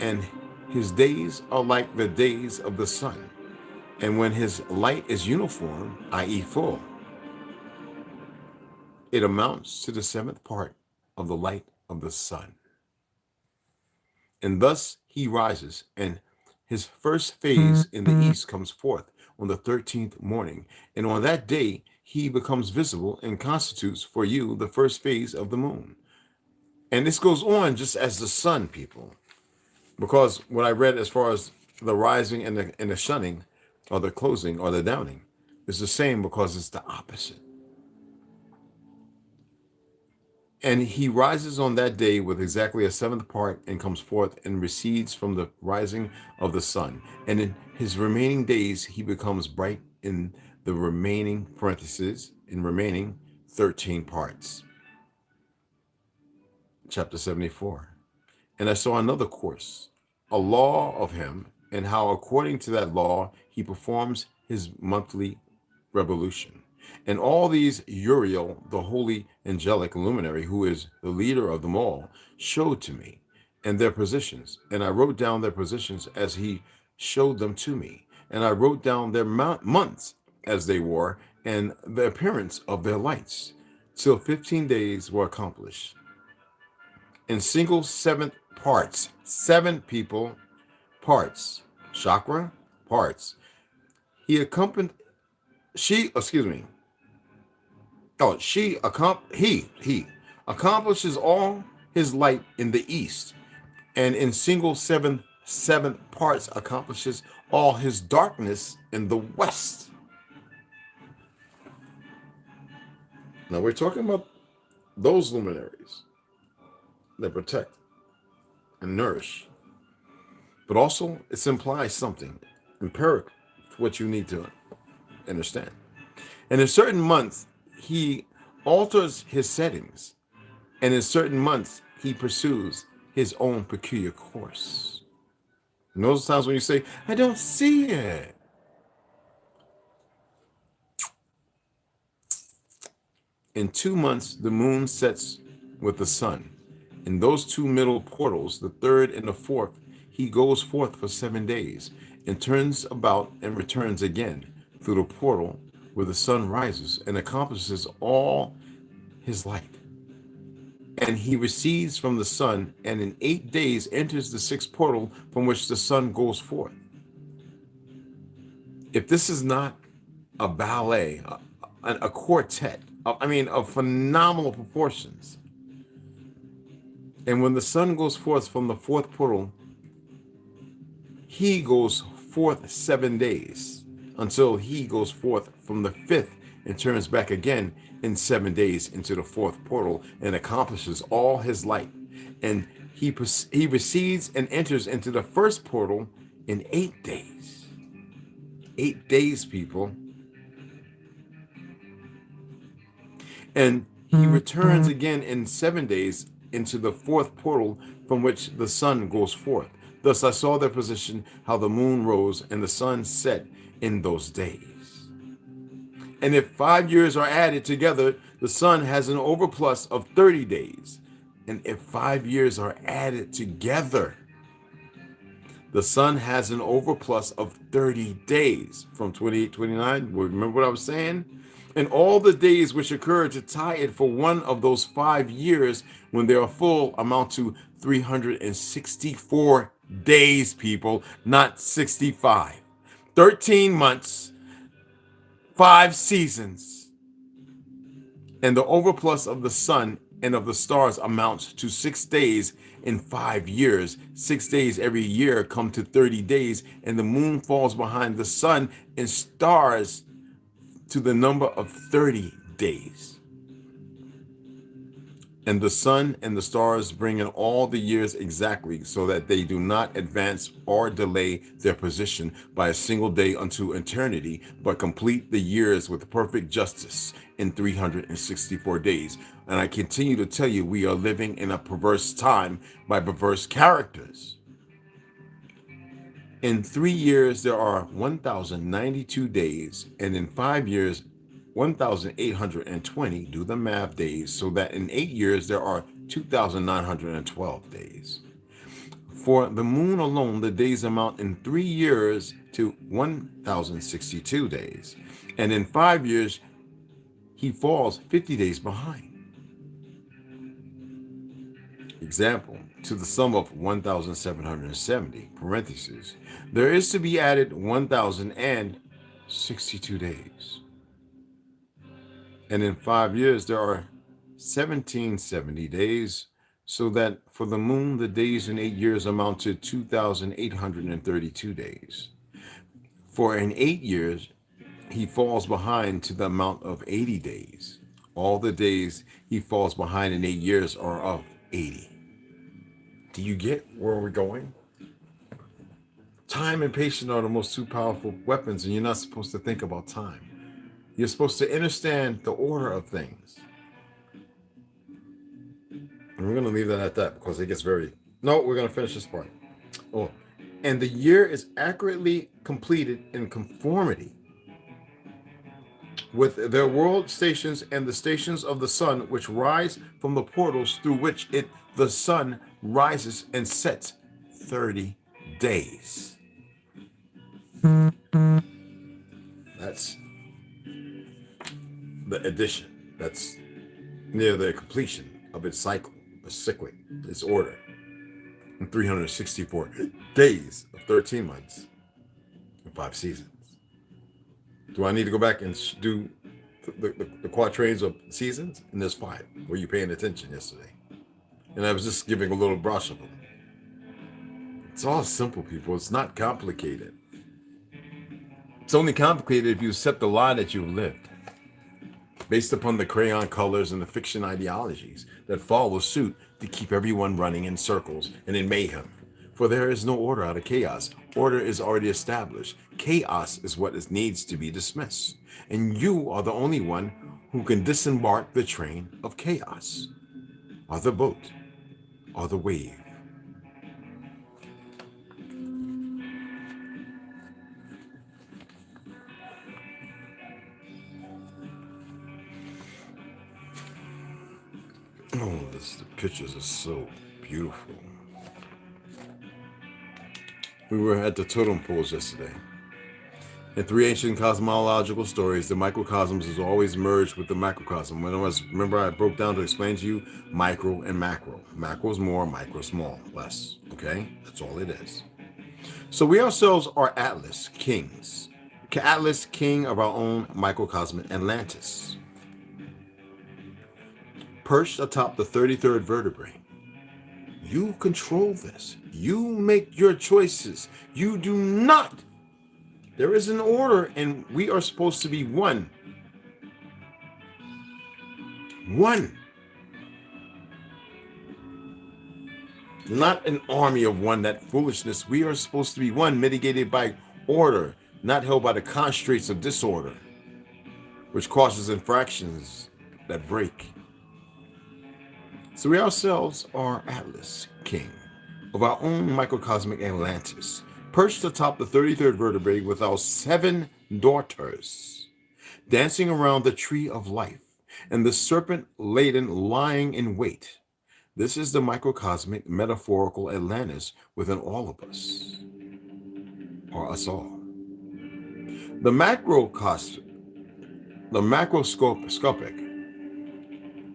And his days are like the days of the sun. And when his light is uniform, i.e. full, it amounts to the seventh part of the light of the sun. And thus he rises, and his first phase in the east comes forth on the 13th morning. And on that day, he becomes visible and constitutes for you the first phase of the moon. And this goes on just as the sun, people. Because what I read as far as the rising and the shunning, or the closing, or the downing, is the same because it's the opposite. And he rises on that day with exactly a seventh part and comes forth and recedes from the rising of the sun. And in his remaining days, he becomes bright in the remaining parentheses, in remaining 13 parts. Chapter 74. And I saw another course, a law of him, and how according to that law, he performs his monthly revolution. And all these Uriel, the holy angelic luminary, who is the leader of them all, showed to me, and their positions. And I wrote down their positions as he showed them to me. And I wrote down their months as they were, and the appearance of their lights, till 15 days were accomplished. In single seventh parts, 7 people, parts, chakra, parts. He accomplishes all his light in the east, and in single seventh parts accomplishes all his darkness in the west. Now we're talking about those luminaries that protect and nourish, but also it implies something empirical to what you need to understand. And in certain months, he alters his settings, and in certain months, he pursues his own peculiar course. And those times when you say, I don't see it. In 2 months, the moon sets with the sun. In those 2 middle portals, the third and the fourth, he goes forth for 7 days and turns about and returns again through the portal where the sun rises and accomplishes all his light. And he recedes from the sun, and in 8 days enters the 6th portal from which the sun goes forth. If this is not a ballet, a quartet, of phenomenal proportions. And when the sun goes forth from the 4th portal, he goes forth 7 days until he goes forth from the 5th and turns back again in 7 days into the 4th portal and accomplishes all his light. And he recedes and enters into the 1st portal in 8 days. 8 days, people. And he returns again in 7 days into the 4th portal from which the sun goes forth. Thus I saw their position, how the moon rose and the sun set in those days. And if 5 years are added together, the sun has an overplus of 30 days. And if 5 years are added together, the sun has an overplus of 30 days from 28, 29. Remember what I was saying? And all the days which occur to tie it for one of those 5 years when they are full amount to 364 days, people, not 65. 13 months, 5 seasons. And the overplus of the sun and of the stars amounts to 6 days in 5 years. 6 days every year come to 30 days, and the moon falls behind the sun and stars to the number of 30 days. And the sun and the stars bring in all the years exactly, so that they do not advance or delay their position by a single day unto eternity, but complete the years with perfect justice in 364 days. And I continue to tell you, we are living in a perverse time by perverse characters. In 3 years, there are 1,092 days, and in 5 years, 1,820, do the math, days, so that in 8 years there are 2,912 days. For the moon alone, the days amount in 3 years to 1,062 days, and in 5 years he falls 50 days behind. Example, to the sum of 1,770, parentheses, there is to be added 1,062 days. And in 5 years, there are 1,770 days, so that for the moon, the days in 8 years amount to 2,832 days. For in 8 years, he falls behind to the amount of 80 days. All the days he falls behind in 8 years are of 80. Do you get where we're going? Time and patience are the most two powerful weapons, and you're not supposed to think about time. You're supposed to understand the order of things. And we're going to leave that at that because it gets very... No, we're going to finish this part. Oh, and the year is accurately completed in conformity with their world stations and the stations of the sun, which rise from the portals through which the sun rises and sets 30 days. That's the addition. That's near the completion of its cycle, the cyclic, its order. In 364 days of 13 months and 5 seasons. Do I need to go back and do the quatrains of seasons? And there's 5. Were you paying attention yesterday? And I was just giving a little brush of them. It's all simple, people. It's not complicated. It's only complicated if you accept the lie that you've lived, based upon the crayon colors and the fiction ideologies that follow suit to keep everyone running in circles and in mayhem. For there is no order out of chaos. Order is already established. Chaos is what needs to be dismissed. And you are the only one who can disembark the train of chaos, or the boat, or the wave. Oh, the pictures are so beautiful. We were at the totem poles yesterday. In 3 ancient cosmological stories, the microcosmos is always merged with the macrocosm. Remember I broke down to explain to you micro and macro. Macro is more, micro small, less. Okay? That's all it is. So we ourselves are Atlas, kings. Atlas, king of our own microcosm, Atlantis. Perched atop the 33rd vertebrae. You control this. You make your choices. You do not. There is an order, and we are supposed to be one. One. Not an army of one, that foolishness. We are supposed to be one, mitigated by order, not held by the constraints of disorder, which causes infractions that break. So we ourselves are Atlas, king of our own microcosmic Atlantis, perched atop the 33rd vertebrae with our 7 daughters, dancing around the tree of life, and the serpent laden lying in wait. This is the microcosmic, metaphorical Atlantis within all of us, or us all. The macroscopic,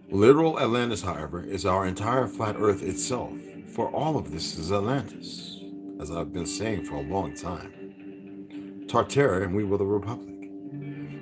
literal Atlantis, however, is our entire flat Earth itself, for all of this is Atlantis, as I've been saying for a long time. Tartare, and we were the Republic.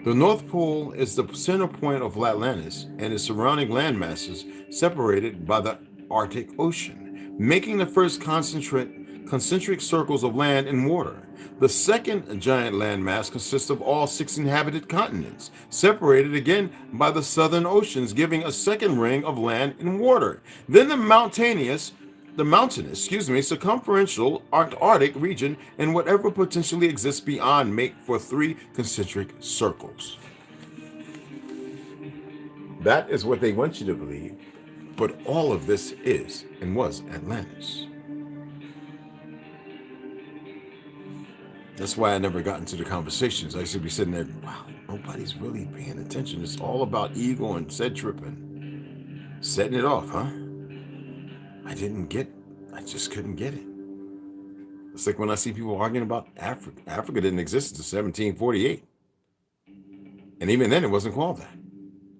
The North Pole is the center point of Atlantis and its surrounding landmasses separated by the Arctic Ocean, making the first concentric circles of land and water. The second giant landmass consists of all 6 inhabited continents, separated again by the southern oceans, giving a second ring of land and water. Then the mountainous, circumferential Arctic region and whatever potentially exists beyond make for 3 concentric circles. That is what they want you to believe, but all of this is and was Atlantis. That's why I never got into the conversations. I used to be sitting there, wow, nobody's really paying attention. It's all about ego and set tripping. Setting it off, huh? I just couldn't get it. It's like when I see people arguing about Africa. Africa didn't exist until 1748. And even then it wasn't called that.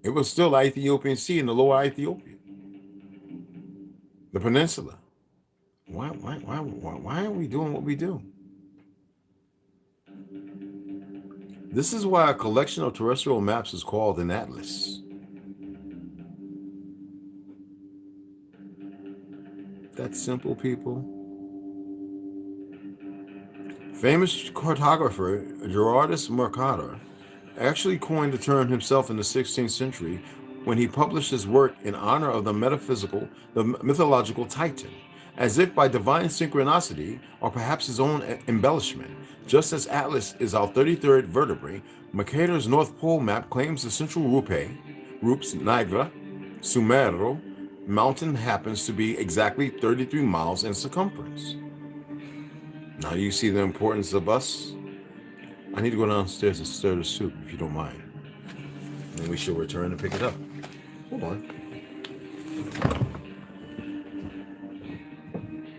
It was still the Ethiopian Sea and the Lower Ethiopia. The peninsula. Why are we doing what we do? This is why a collection of terrestrial maps is called an atlas. That's simple, people. Famous cartographer Gerardus Mercator actually coined the term himself in the 16th century when he published his work in honor of the mythological Titan, as if by divine synchronicity or perhaps his own embellishment. Just as Atlas is our 33rd vertebrae, Mercator's North Pole map claims the central Ruot's-N-TINGS mountain happens to be exactly 33 miles in circumference. Now you see the importance of us. I need to go downstairs and stir the soup, if you don't mind. Then we shall return and pick it up. Hold on.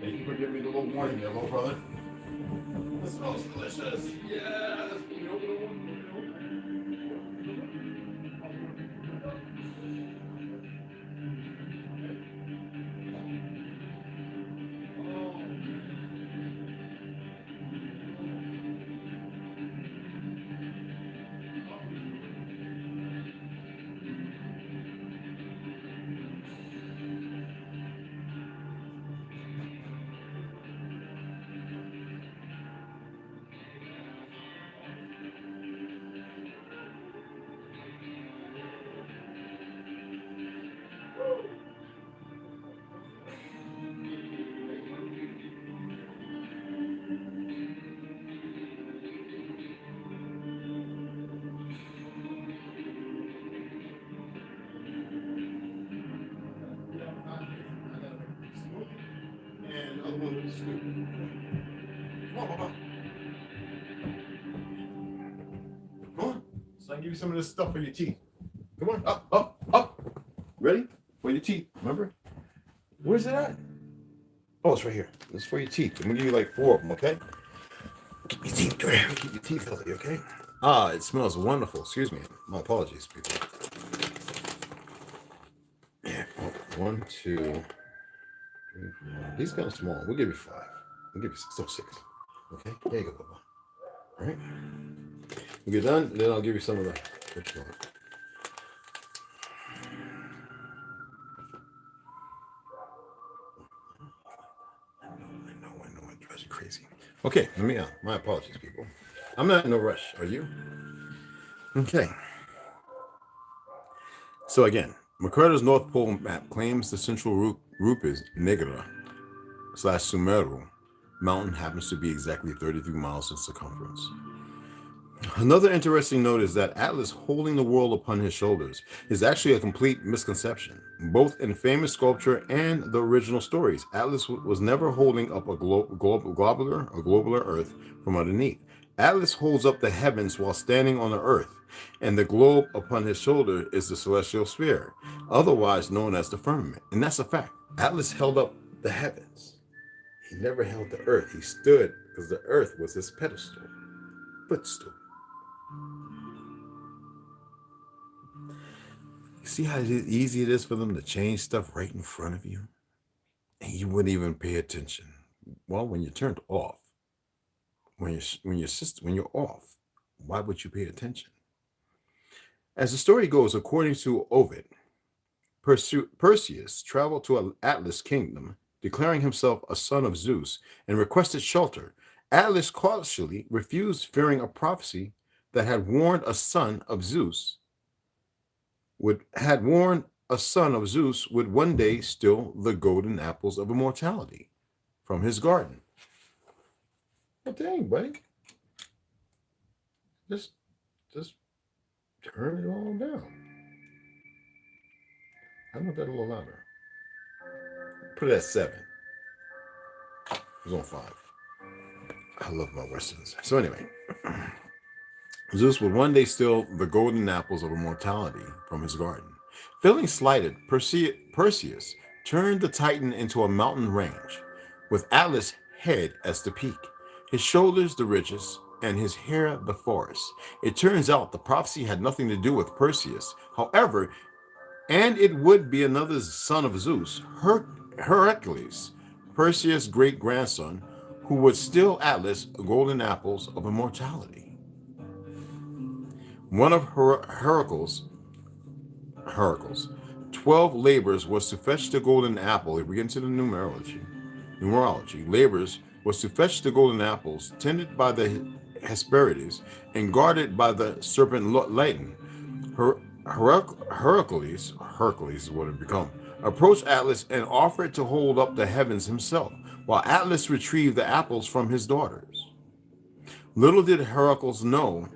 Thank you for giving me the little warning there, little brother. It smells delicious. Yes. Come on, Papa. Come on. So I can give you some of this stuff for your teeth. Come on, up. Ready? For your teeth, remember? Where's it at? Oh, it's right here. It's for your teeth. I'm gonna give you like 4 of them, okay? Keep your teeth, come here. Keep your teeth healthy, okay? Ah, it smells wonderful. Excuse me. My apologies, people. Yeah, 1, 2, 3, 4. He's kind of small. We'll give you 5. We'll give you 6. Okay? There you go, Papa. All right? When you're done, then I'll give you some of the. I know. It drives you crazy. Okay, let me. My apologies, people. I'm not in no rush. Are you? Okay. So again, Mercator's North Pole map claims the central Ruot's-N-TINGS mountain happens to be exactly 33 miles in circumference. Another interesting note is that Atlas holding the world upon his shoulders is actually a complete misconception. Both in famous sculpture and the original stories, Atlas was never holding up a globular Earth from underneath. Atlas holds up the heavens while standing on the Earth, and the globe upon his shoulder is the celestial sphere, otherwise known as the firmament. And that's a fact. Atlas held up the heavens. He never held the Earth. He stood because the Earth was his pedestal, footstool. You see how easy it is for them to change stuff right in front of you? And you wouldn't even pay attention. Well, when you're turned off, when you're off, why would you pay attention? As the story goes, according to Ovid, Perseus traveled to Atlas' kingdom, declaring himself a son of Zeus, and requested shelter. Atlas cautiously refused, fearing a prophecy that had warned a son of Zeus would one day steal the golden apples of immortality from his garden. Well, dang, buddy. Just turn it all down. I want that a little louder. Put it at 7. It was on 5. I love my westerns. So anyway, Zeus would one day steal the golden apples of immortality from his garden. Feeling slighted, Perseus turned the Titan into a mountain range, with Atlas' head as the peak, his shoulders the ridges, and his hair the forest. It turns out the prophecy had nothing to do with Perseus. However, and it would be another son of Zeus, Heracles, Perseus' great-grandson, who would steal Atlas' golden apples of immortality. One of Heracles' 12 labors was to fetch the golden apple. If we get into the numerology, labors was to fetch the golden apples, tended by the Hesperides and guarded by the serpent Layton. Heracles is what it become, approached Atlas and offered to hold up the heavens himself, while Atlas retrieved the apples from his daughters. Little did Heracles know,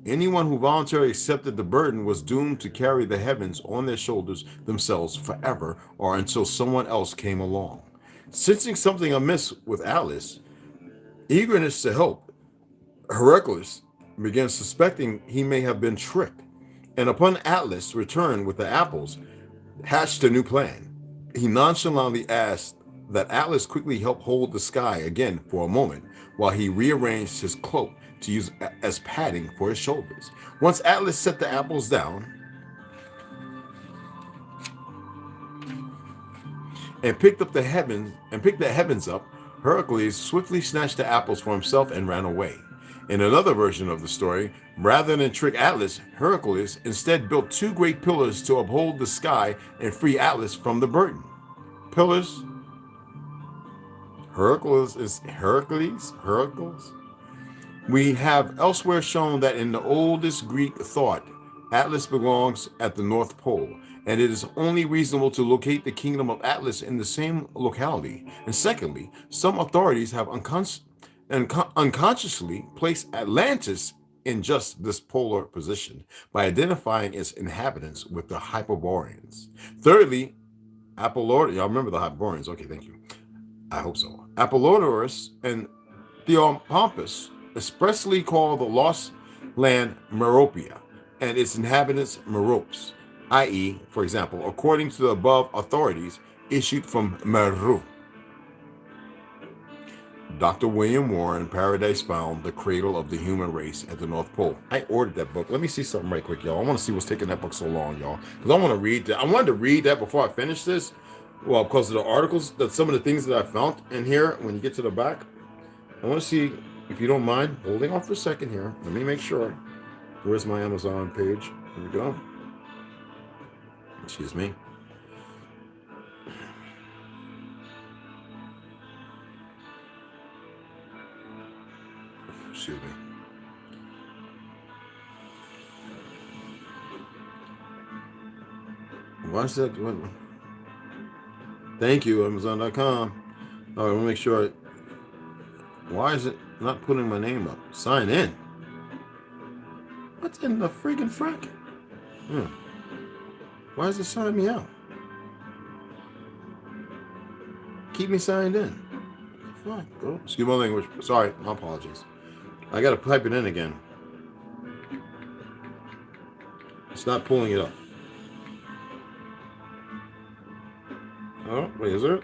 anyone who voluntarily accepted the burden was doomed to carry the heavens on their shoulders themselves forever, or until someone else came along. Sensing something amiss with Atlas' eagerness to help, Heracles began suspecting he may have been tricked, and upon Atlas' return with the apples, hatched a new plan. He nonchalantly asked that Atlas quickly help hold the sky again for a moment while he rearranged his cloak to use as padding for his shoulders. Once Atlas set the apples down and picked the heavens up, Heracles swiftly snatched the apples for himself and ran away. In another version of the story, rather than trick Atlas, Heracles instead built 2 great pillars to uphold the sky and free Atlas from the burden. Pillars. Heracles. We have elsewhere shown that in the oldest Greek thought, Atlas belongs at the North Pole, and it is only reasonable to locate the kingdom of Atlas in the same locality. And secondly, some authorities have unconsciously placed Atlantis in just this polar position by identifying its inhabitants with the Hyperboreans. Thirdly, Apollodorus, y'all remember the Hyperboreans? Okay, thank you. I hope so. Apollodorus and Theopompus expressly call the lost land Meropia and its inhabitants Meropes, i.e., for example, according to the above authorities issued from Meru. Dr. William Warren, Paradise Found, The Cradle of the Human Race at the North Pole. I ordered that book. Let me see something right quick, y'all. I want to see what's taking that book so long, y'all. Because I want to read that. I wanted to read that before I finish this. Well, because of the articles, that some of the things that I found in here when you get to the back. I want to see, if you don't mind, holding off for a second here. Let me make sure. Where's my Amazon page? Here we go. Excuse me. Excuse me. Watch that. Thank you, Amazon.com. All right, we'll make sure. Why is it not putting my name up? Sign in. What's in the freaking frack? Why does it sign me out? Keep me signed in. Fuck, bro. Excuse my language. Sorry, my apologies. I gotta type it in again. It's not pulling it up. Oh, wait, is it?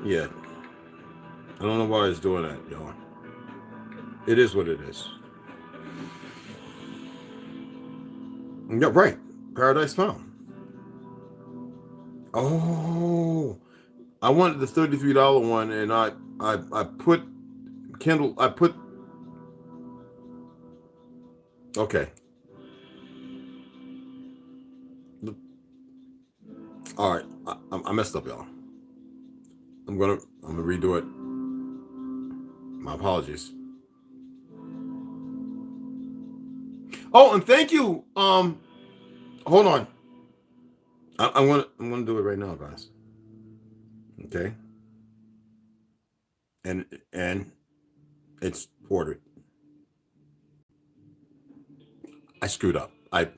Yeah. I don't know why it's doing that, y'all. It is what it is. Yeah, right. Paradise Found. Oh, I wanted the $33 one, and I put Kindle. I put. Okay. All right. I messed up, y'all. I'm gonna redo it. My apologies. Oh, and thank you. Hold on. I'm gonna do it right now, guys. Okay. And it's ordered. I screwed up. I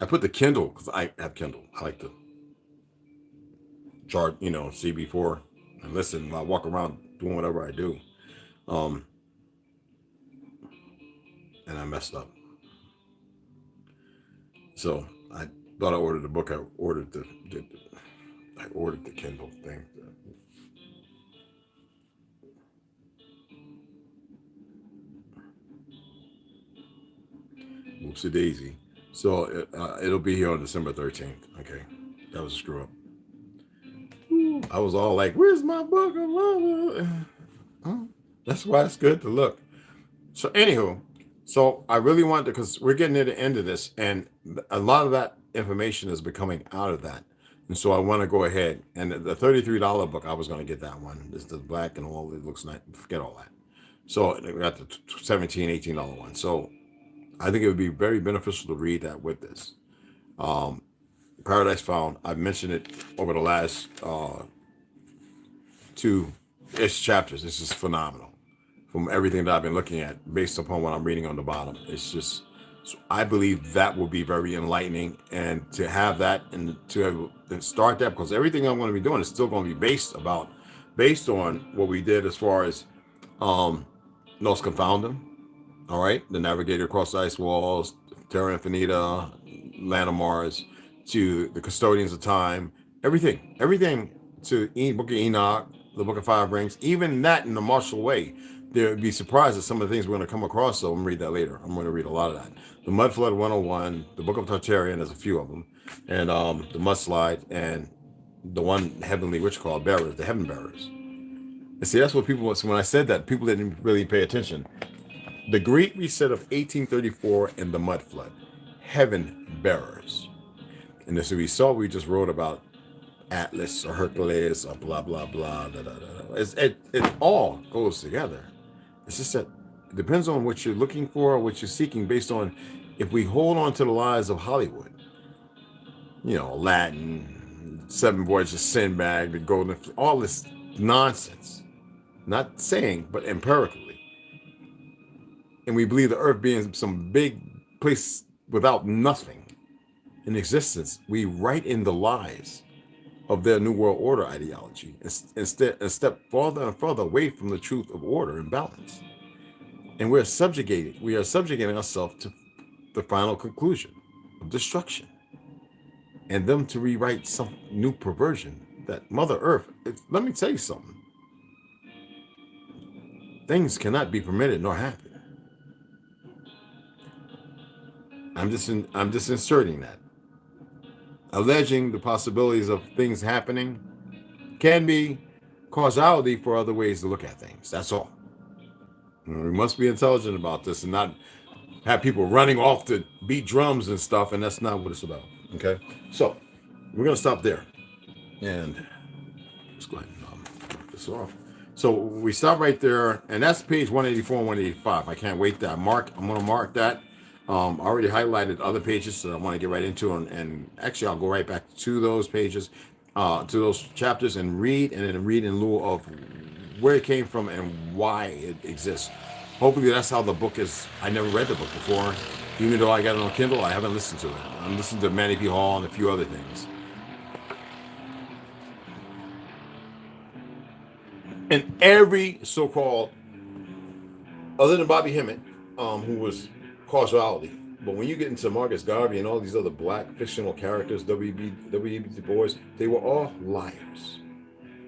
put the Kindle because I have Kindle. I like to chart, see before and listen while I walk around doing whatever I do. And I messed up. So I thought I ordered the book. I ordered the Kindle thing. Whoopsie daisy. So it'll be here on December 13th. Okay, that was a screw up. I was all like, "Where's my book of love?" That's why it's good to look. So anywho, so I really wanted to, because we're getting near the end of this, and a lot of that information is becoming out of that. And so I want to go ahead, and the $33 book, I was going to get that one. It's the black and all, it looks nice. Forget all that. So we got the $17, $18 one. So I think it would be very beneficial to read that with this. Paradise Found, I've mentioned it over the last 2-ish chapters. This is phenomenal. From everything that I've been looking at, based upon what I'm reading on the bottom. It's just, so I believe that will be very enlightening, and to have that and to start that, because everything I'm going to be doing is still going to be based on what we did as far as Nos Confoundum, all right, the Navigator Across the Ice Walls, Terra Infinita, Land of Mars, to the Custodians of Time, everything to Book of Enoch, the Book of Five Rings, even that in the Martial Way. They'd be surprised at some of the things we're going to come across, so I'm going to read that later. I'm going to read a lot of that. The Mud Flood 101, the Book of Tartarian, there's a few of them, and the Mudslide, and the one heavenly, Bearers, the Heaven Bearers. And see, that's what people, so when I said that, people didn't really pay attention. The Great Reset of 1834 and the Mud Flood, Heaven Bearers. And this we just wrote about Atlas or Hercules or blah, blah, blah, da, da, da. It all goes together. It's just that it depends on what you're looking for or what you're seeking, based on if we hold on to the lies of Hollywood, Aladdin, Seven Voyages of Sinbad, the Golden, all this nonsense, not saying, but empirically. And we believe the earth being some big place without nothing in existence. We write in the lies of their New World Order ideology, instead step farther and further away from the truth of order and balance. And we are subjugating ourselves to the final conclusion of destruction, and them to rewrite some new perversion that Mother Earth, let me tell you something, things cannot be permitted nor happen. I'm just inserting that. Alleging the possibilities of things happening can be causality for other ways to look at things. That's all. We must be intelligent about this and not have people running off to beat drums and stuff, and that's not what it's about. Okay? So, we're going to stop there. And let's go ahead and knock this off. So we stop right there, and that's page 184 and 185. I can't wait that mark. I'm going to mark that. I already highlighted other pages that I want to get right into, and actually I'll go right back to those pages, to those chapters, and then read in lieu of where it came from and why it exists. Hopefully that's how the book is. I never read the book before, even though I got it on Kindle. I haven't listened to it. I'm listening to Manny P. Hall and a few other things. And every so-called, other than Bobby Hemmett, who was causality, but when you get into Marcus Garvey and all these other black fictional characters, W.E.B. Du Bois, they were all liars.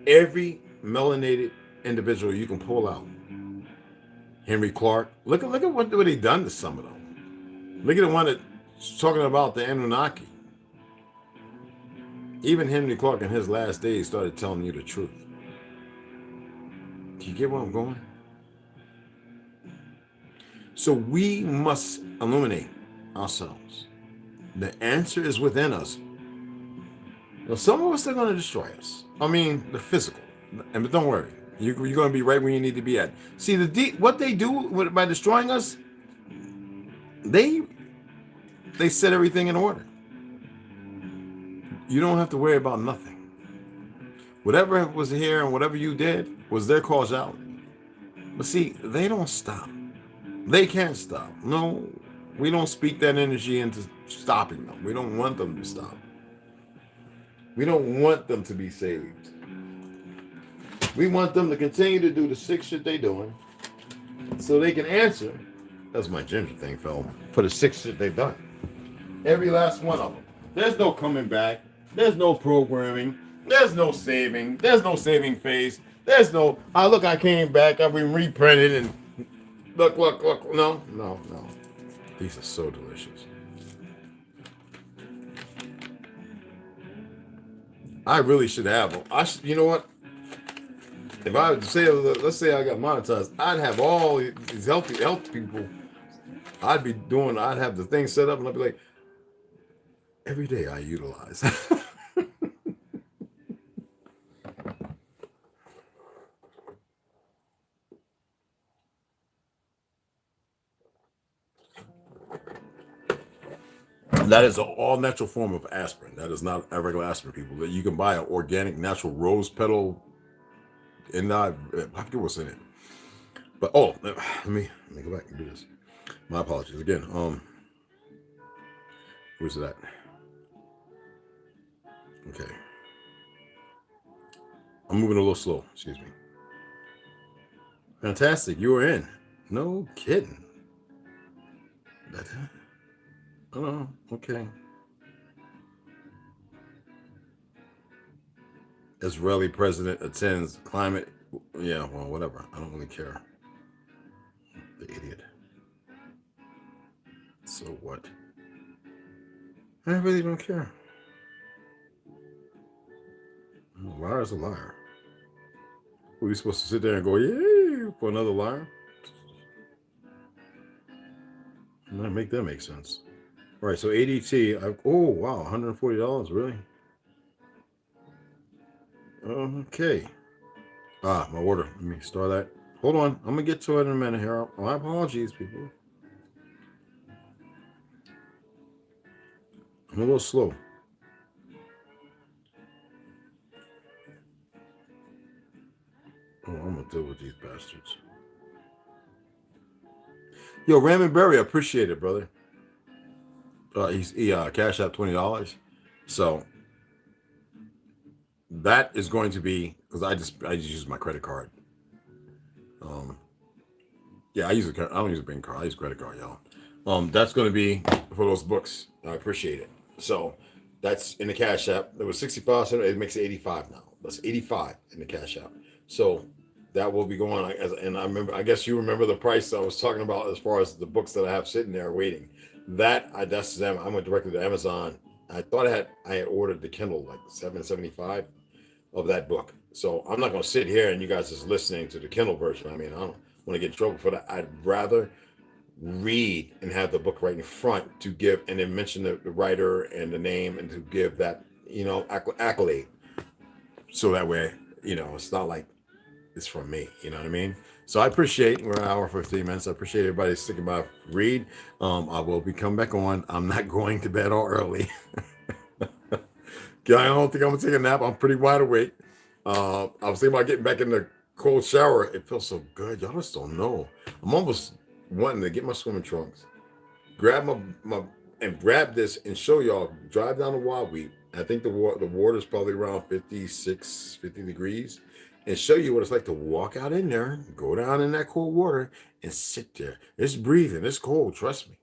Every melanated individual you can pull out. Henry Clark, look at what they done to some of them. Look at the one that's talking about the Anunnaki. Even Henry Clark in his last days started telling you the truth. Do you get where I'm going? So we must illuminate ourselves. The answer is within us. Now, some of us are going to destroy us. I mean, the physical. But don't worry. You're going to be right where you need to be at. See, what they do by destroying us, they set everything in order. You don't have to worry about nothing. Whatever was here and whatever you did was their causality. But see, they don't stop. They can't stop. No, we don't speak that energy into stopping them. We don't want them to stop. We don't want them to be saved. We want them to continue to do the sick shit they doing so they can answer. That's my ginger thing, fell. For the sick shit they've done. Every last one of them. There's no coming back. There's no programming. There's no saving. There's no saving phase. There's no, look, I came back. I've been reprinted and look. No. These are so delicious. I really should have them. You know what? If I would say, let's say I got monetized, I'd have all these health people. I'd have the thing set up and I'd be like, every day I utilize. That is an all-natural form of aspirin. That is not a regular aspirin, people. That you can buy an organic, natural rose petal, and I forget what's in it. But let me go back and do this. My apologies again. Where's it at? Okay, I'm moving a little slow. Excuse me. Fantastic, you were in. No kidding. Oh, okay. Israeli president attends climate. Yeah, well, whatever. I don't really care. The idiot. So what? I really don't care. A liar is a liar. Were you supposed to sit there and go, yay, for another liar? Make that make sense. All right, so ADT, oh, wow, $140, really? Okay. My order. Let me start that. Hold on. I'm going to get to it in a minute here. My apologies, people. I'm a little slow. Oh, I'm going to deal with these bastards. Yo, Raymond Berry, I appreciate it, brother. He Cashapp $20. So that is going to be, because I just use my credit card. Yeah, I don't use a bank card. I use a credit card, y'all. That's going to be for those books. I appreciate it. So that's in the Cashapp. There was 65 cents. It makes it 85 now. That's 85 in the Cashapp. So that will be going. And I remember. I guess you remember the price I was talking about as far as the books that I have sitting there waiting. That's them. I went directly to Amazon. I thought I had ordered the Kindle like $7.75 of that book. So I'm not going to sit here and you guys just listening to the Kindle version. I mean, I don't want to get in trouble for that. I'd rather read and have the book right in front to give, and then mention the writer and the name and to give that, accolade. So that way, it's not like it's from me. You know what I mean? So I appreciate, we're an hour 15 minutes. I appreciate everybody sticking by read. I will be coming back on. I'm not going to bed all early. I don't think I'm gonna take a nap. I'm pretty wide awake. I was thinking about getting back in the cold shower. It feels so good. Y'all just don't know. I'm almost wanting to get my swimming trunks, grab and grab this and show y'all. Drive down the Wildweed. I think the water is probably around 50 degrees, and show you what it's like to walk out in there, go down in that cold water, and sit there. It's breathing. It's cold. Trust me.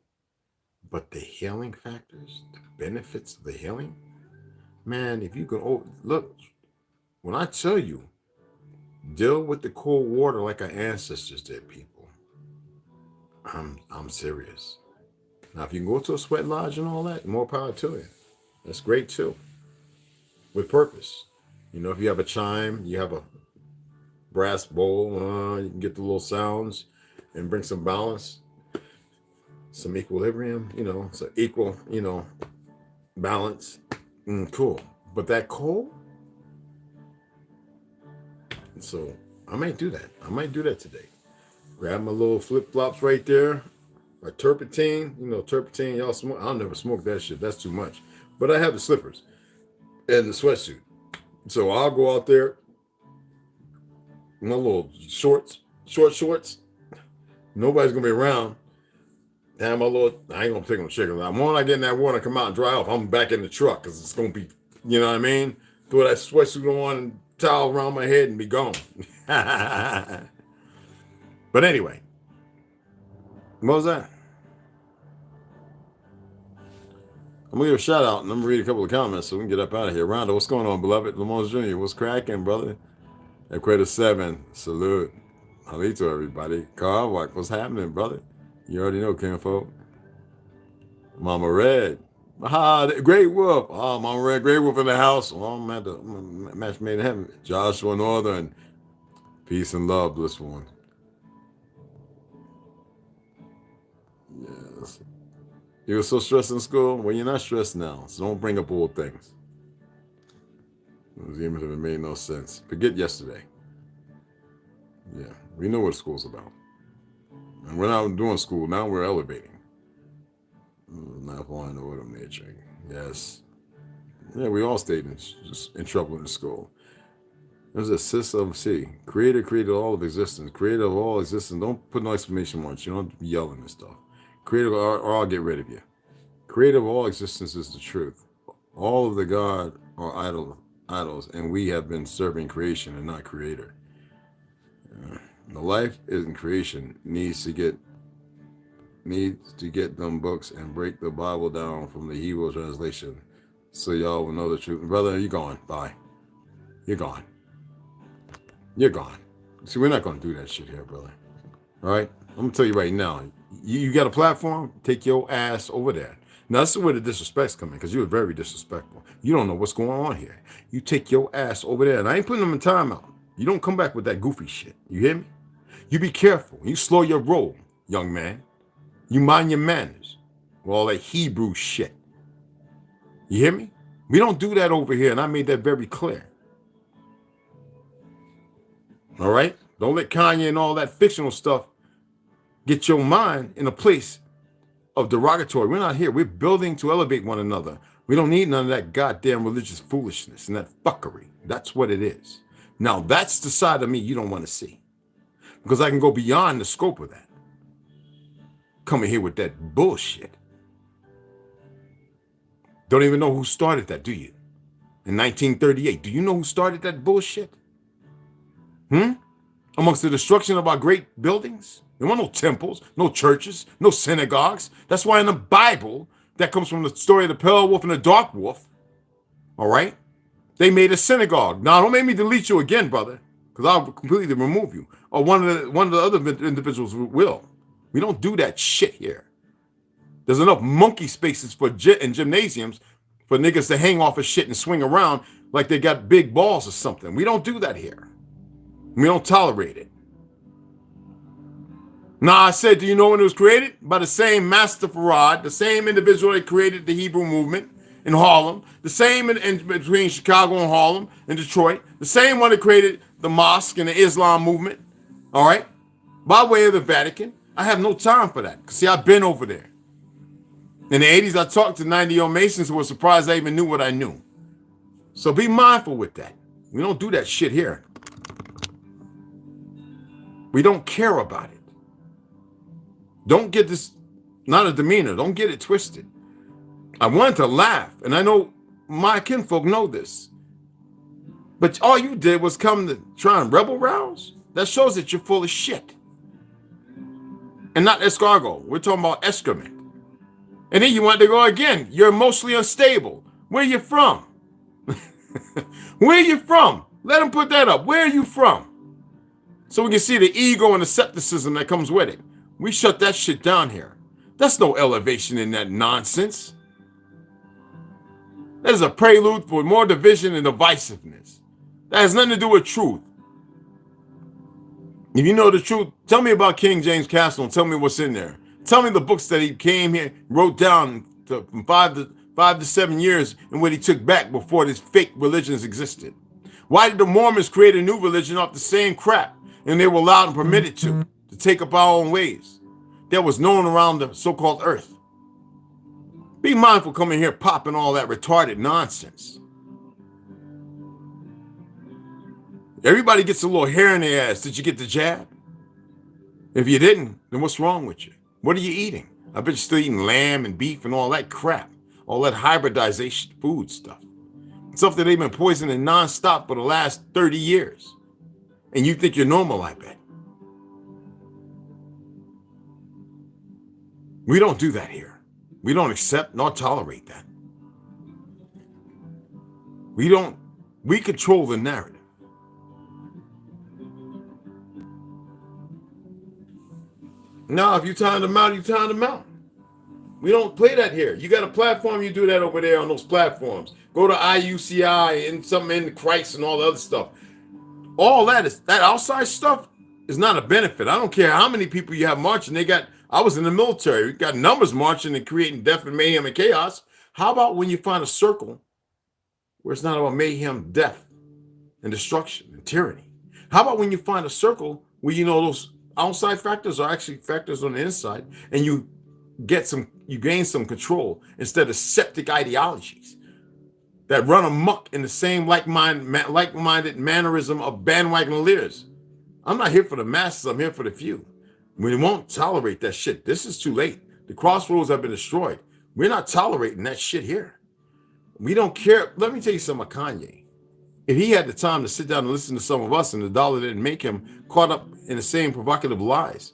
But the healing factors, the benefits of the healing. Man, if you can look, when I tell you, deal with the cold water like our ancestors did, people. I'm serious. Now, if you can go to a sweat lodge and all that, more power to you. That's great too. With purpose. If you have a chime, you have a brass bowl, you can get the little sounds and bring some balance, some equilibrium, it's an equal, balance. Cool. But that cold, so I might do that. I might do that today. Grab my little flip-flops right there. My turpentine. Turpentine, y'all smoke. I'll never smoke that shit. That's too much. But I have the slippers and the sweatsuit. So I'll go out there. My little short shorts. Nobody's going to be around. Have my little, I ain't gonna take no chicken. When I get in that water and come out and dry off, I'm back in the truck because it's gonna be, you know what I mean? Throw that sweatsuit on and towel around my head and be gone. But anyway, what was that? I'm gonna give a shout out and I'm gonna read a couple of comments so we can get up out of here. Rondo, what's going on, beloved? Lamont Jr., what's cracking, brother? Equator 7, salute. Halito, everybody. Carl, what's happening, brother? You already know, kinfolk. Mama Red. Great Wolf. Oh, Mama Red, Great Wolf in the house. Oh, I'm at the match made in heaven. Joshua Northern. Peace and love, this one. Yes. You were so stressed in school? Well, you're not stressed now, so don't bring up old things. Even if it made no sense. Forget yesterday. Yeah, we know what school's about. And we're not doing school, now we're elevating. Not following the order of nature. Yes. Yeah, we all stayed in trouble in school. There's a system of C. Creator created all of existence. Creator of all existence. Don't put no exclamation marks. You don't have to be yelling and stuff. Creator, or I'll get rid of you. Creator of all existence is the truth. All of the God are idols, and we have been serving creation and not creator. The life in creation needs to get them books and break the Bible down from the Hebrew translation so y'all will know the truth. Brother, you're gone. Bye. You're gone. You're gone. See, we're not going to do that shit here, brother. All right? I'm going to tell you right now. You got a platform? Take your ass over there. Now, that's where the disrespect's coming, because you were very disrespectful. You don't know what's going on here. You take your ass over there, and I ain't putting them in timeout. You don't come back with that goofy shit. You hear me? You be careful. You slow your roll, young man. You mind your manners with all that Hebrew shit. You hear me? We don't do that over here, and I made that very clear. All right? Don't let Kanye and all that fictional stuff get your mind in a place of derogatory. We're not here. We're building to elevate one another. We don't need none of that goddamn religious foolishness and that fuckery. That's what it is. Now, that's the side of me you don't want to see, because I can go beyond the scope of that. Coming here with that bullshit. Don't even know who started that, do you? In 1938, do you know who started that bullshit? Amongst the destruction of our great buildings? There were no temples, no churches, no synagogues. That's why in the Bible, that comes from the story of the pale wolf and the dark wolf. All right? They made a synagogue. Now, don't make me delete you again, brother, because I'll completely remove you. Or one of the other individuals will. We don't do that shit here. There's enough monkey spaces in gymnasiums for niggas to hang off of shit and swing around like they got big balls or something. We don't do that here. We don't tolerate it. Now, I said, do you know when it was created? By the same Master Farad, the same individual that created the Hebrew movement, in Harlem, the same in between Chicago and Harlem and Detroit, the same one that created the mosque and the Islam movement, all right, by way of the Vatican. I have no time for that. Because, see, I've been over there. In the 80s, I talked to 90-year-old Masons who were surprised I even knew what I knew. So be mindful with that. We don't do that shit here. We don't care about it. Don't get this, not a demeanor. Don't get it twisted. I wanted to laugh, and I know my kinfolk know this. But all you did was come to try and rebel rouse. That shows that you're full of shit. And not escargot. We're talking about excrement. And then you want to go again. You're emotionally unstable. Where you from? Where you from? Let them put that up. Where are you from? So we can see the ego and the skepticism that comes with it. We shut that shit down here. That's no elevation in that nonsense. That is a prelude for more division and divisiveness. That has nothing to do with truth. If you know the truth, tell me about King James Castle and tell me what's in there. Tell me the books that he came here, wrote down from 5 to 7 years and what he took back before these fake religions existed. Why did the Mormons create a new religion off the same crap and they were allowed and permitted to take up our own ways that was known around the so-called earth? Be mindful coming here popping all that retarded nonsense. Everybody gets a little hair in their ass. Did you get the jab? If you didn't, then what's wrong with you? What are you eating? I bet you're still eating lamb and beef and all that crap. All that hybridization food stuff. Stuff that they've been poisoning nonstop for the last 30 years. And you think you're normal, I bet. We don't do that here. We don't accept nor tolerate that. We control the narrative. No, if you time them out, you time them out. We don't play that here. You got a platform, you do that over there on those platforms. Go to IUCI and something in Christ and all the other stuff. All that outside stuff is not a benefit. I don't care how many people you have marching. I was in the military. We got numbers marching and creating death and mayhem and chaos. How about when you find a circle where it's not about mayhem, death, and destruction and tyranny? How about when you find a circle where you know those outside factors are actually factors on the inside, and you gain some control instead of septic ideologies that run amok in the same like-minded mannerism of bandwagon leaders. I'm not here for the masses. I'm here for the few. We won't tolerate that shit. This is too late. The crossroads have been destroyed. We're not tolerating that shit here. We don't care. Let me tell you something about Kanye. If he had the time to sit down and listen to some of us and the dollar didn't make him caught up in the same provocative lies.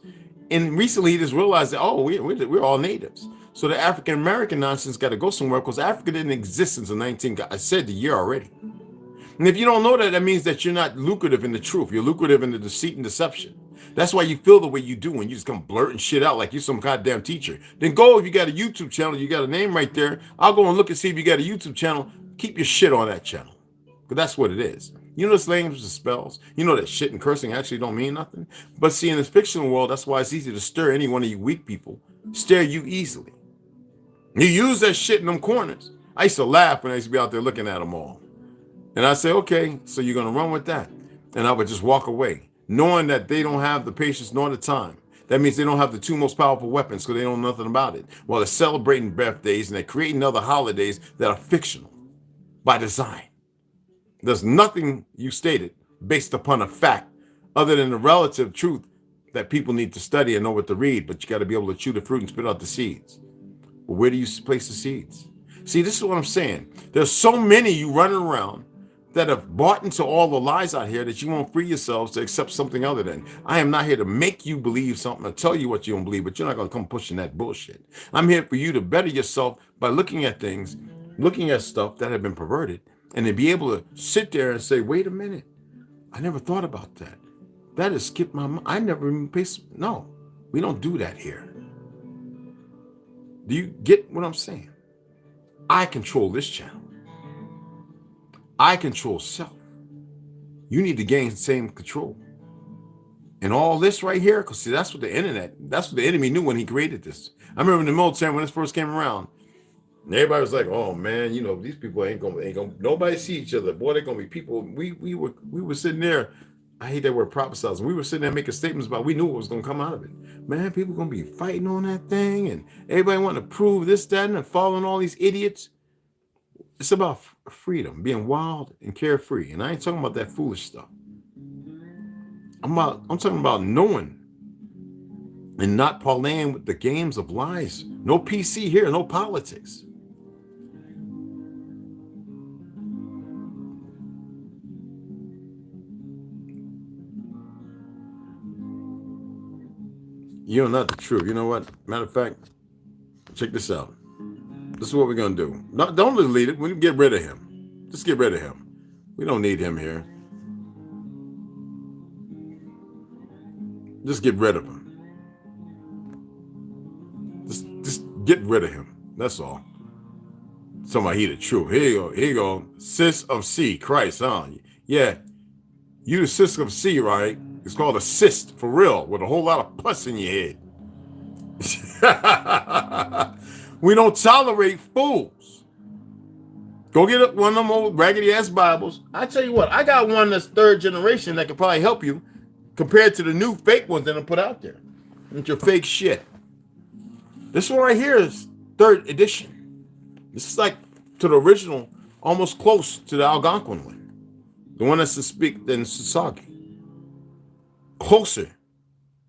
And recently he just realized that, we're all natives. So the African-American nonsense got to go somewhere because Africa didn't exist since I said the year already. And if you don't know that, that means that you're not lucrative in the truth. You're lucrative in the deceit and deception. That's why you feel the way you do when you just come blurting shit out like you're some goddamn teacher. Then go, if you got a YouTube channel, you got a name right there. I'll go and look and see if you got a YouTube channel. Keep your shit on that channel. Because that's what it is. You know this language of spells? You know that shit and cursing actually don't mean nothing? But see, in this fictional world, that's why it's easy to stir any one of you weak people. Stir you easily. You use that shit in them corners. I used to laugh when I used to be out there looking at them all. And I say, okay, so you're going to run with that. And I would just walk away, knowing that they don't have the patience nor the time. That means they don't have the two most powerful weapons because they don't know nothing about it. While they're celebrating birthdays and they're creating other holidays that are fictional by design. There's nothing you stated based upon a fact other than the relative truth that people need to study and know what to read, but you got to be able to chew the fruit and spit out the seeds. But where do you place the seeds? See, this is what I'm saying. There's so many you running around that have bought into all the lies out here that you won't free yourselves to accept something other than. I am not here to make you believe something or tell you what you don't believe, but you're not going to come pushing that bullshit. I'm here for you to better yourself by looking at things, looking at stuff that have been perverted, and to be able to sit there and say, wait a minute, I never thought about that. That has skipped my mind. I never even paid. No, we don't do that here. Do you get what I'm saying? I control this channel. I control self. You need to gain the same control. And all this right here, because see, that's what the enemy knew when he created this. I remember in the military when this first came around, And everybody was like, "Oh man, you know these people ain't gonna nobody see each other. Boy, they're gonna be people." We were sitting there. I hate that word prophesizing. We were sitting there making statements about we knew what was gonna come out of it. Man, people gonna be fighting on that thing, and everybody wanting to prove this, that, and following all these idiots. It's about freedom, being wild and carefree. And I ain't talking about that foolish stuff. I'm talking about knowing and not parlaying with the games of lies. No PC here, no politics. You're not the truth. You know what? Matter of fact, check this out. This is what we're going to do. No, don't delete it. We can get rid of him. Just get rid of him. We don't need him here. Just get rid of him. Just get rid of him. That's all. Somebody, he the truth. Here you go. Here you go. Sis of C. Christ, huh? Yeah. You the sis of C, right? It's called a cyst, for real, with a whole lot of pus in your head. We don't tolerate fools. Go get one of them old raggedy ass Bibles. I tell you what, I got one that's third generation that can probably help you compared to the new fake ones that I put out there. It's your fake shit. This one right here is third edition. This is like to the original, almost close to the Algonquin one. The one that's to speak than Sasagi. Closer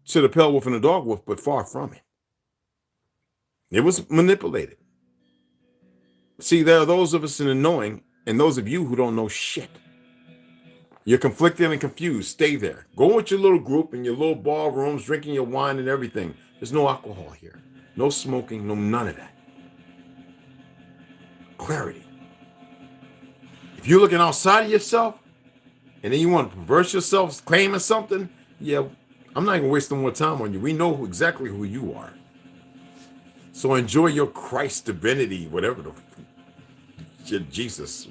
to the Pale Wolf and the Dog Wolf, but far from it. It was manipulated. See, there are those of us in the knowing and those of you who don't know shit. You're conflicted and confused. Stay there. Go with your little group in your little bar rooms, drinking your wine and everything. There's no alcohol here. No smoking, no none of that. Clarity. If you're looking outside of yourself and then you want to perverse yourself, claiming something, yeah, I'm not going to waste no more time on you. We know exactly who you are. So enjoy your Christ divinity, whatever the Jesus.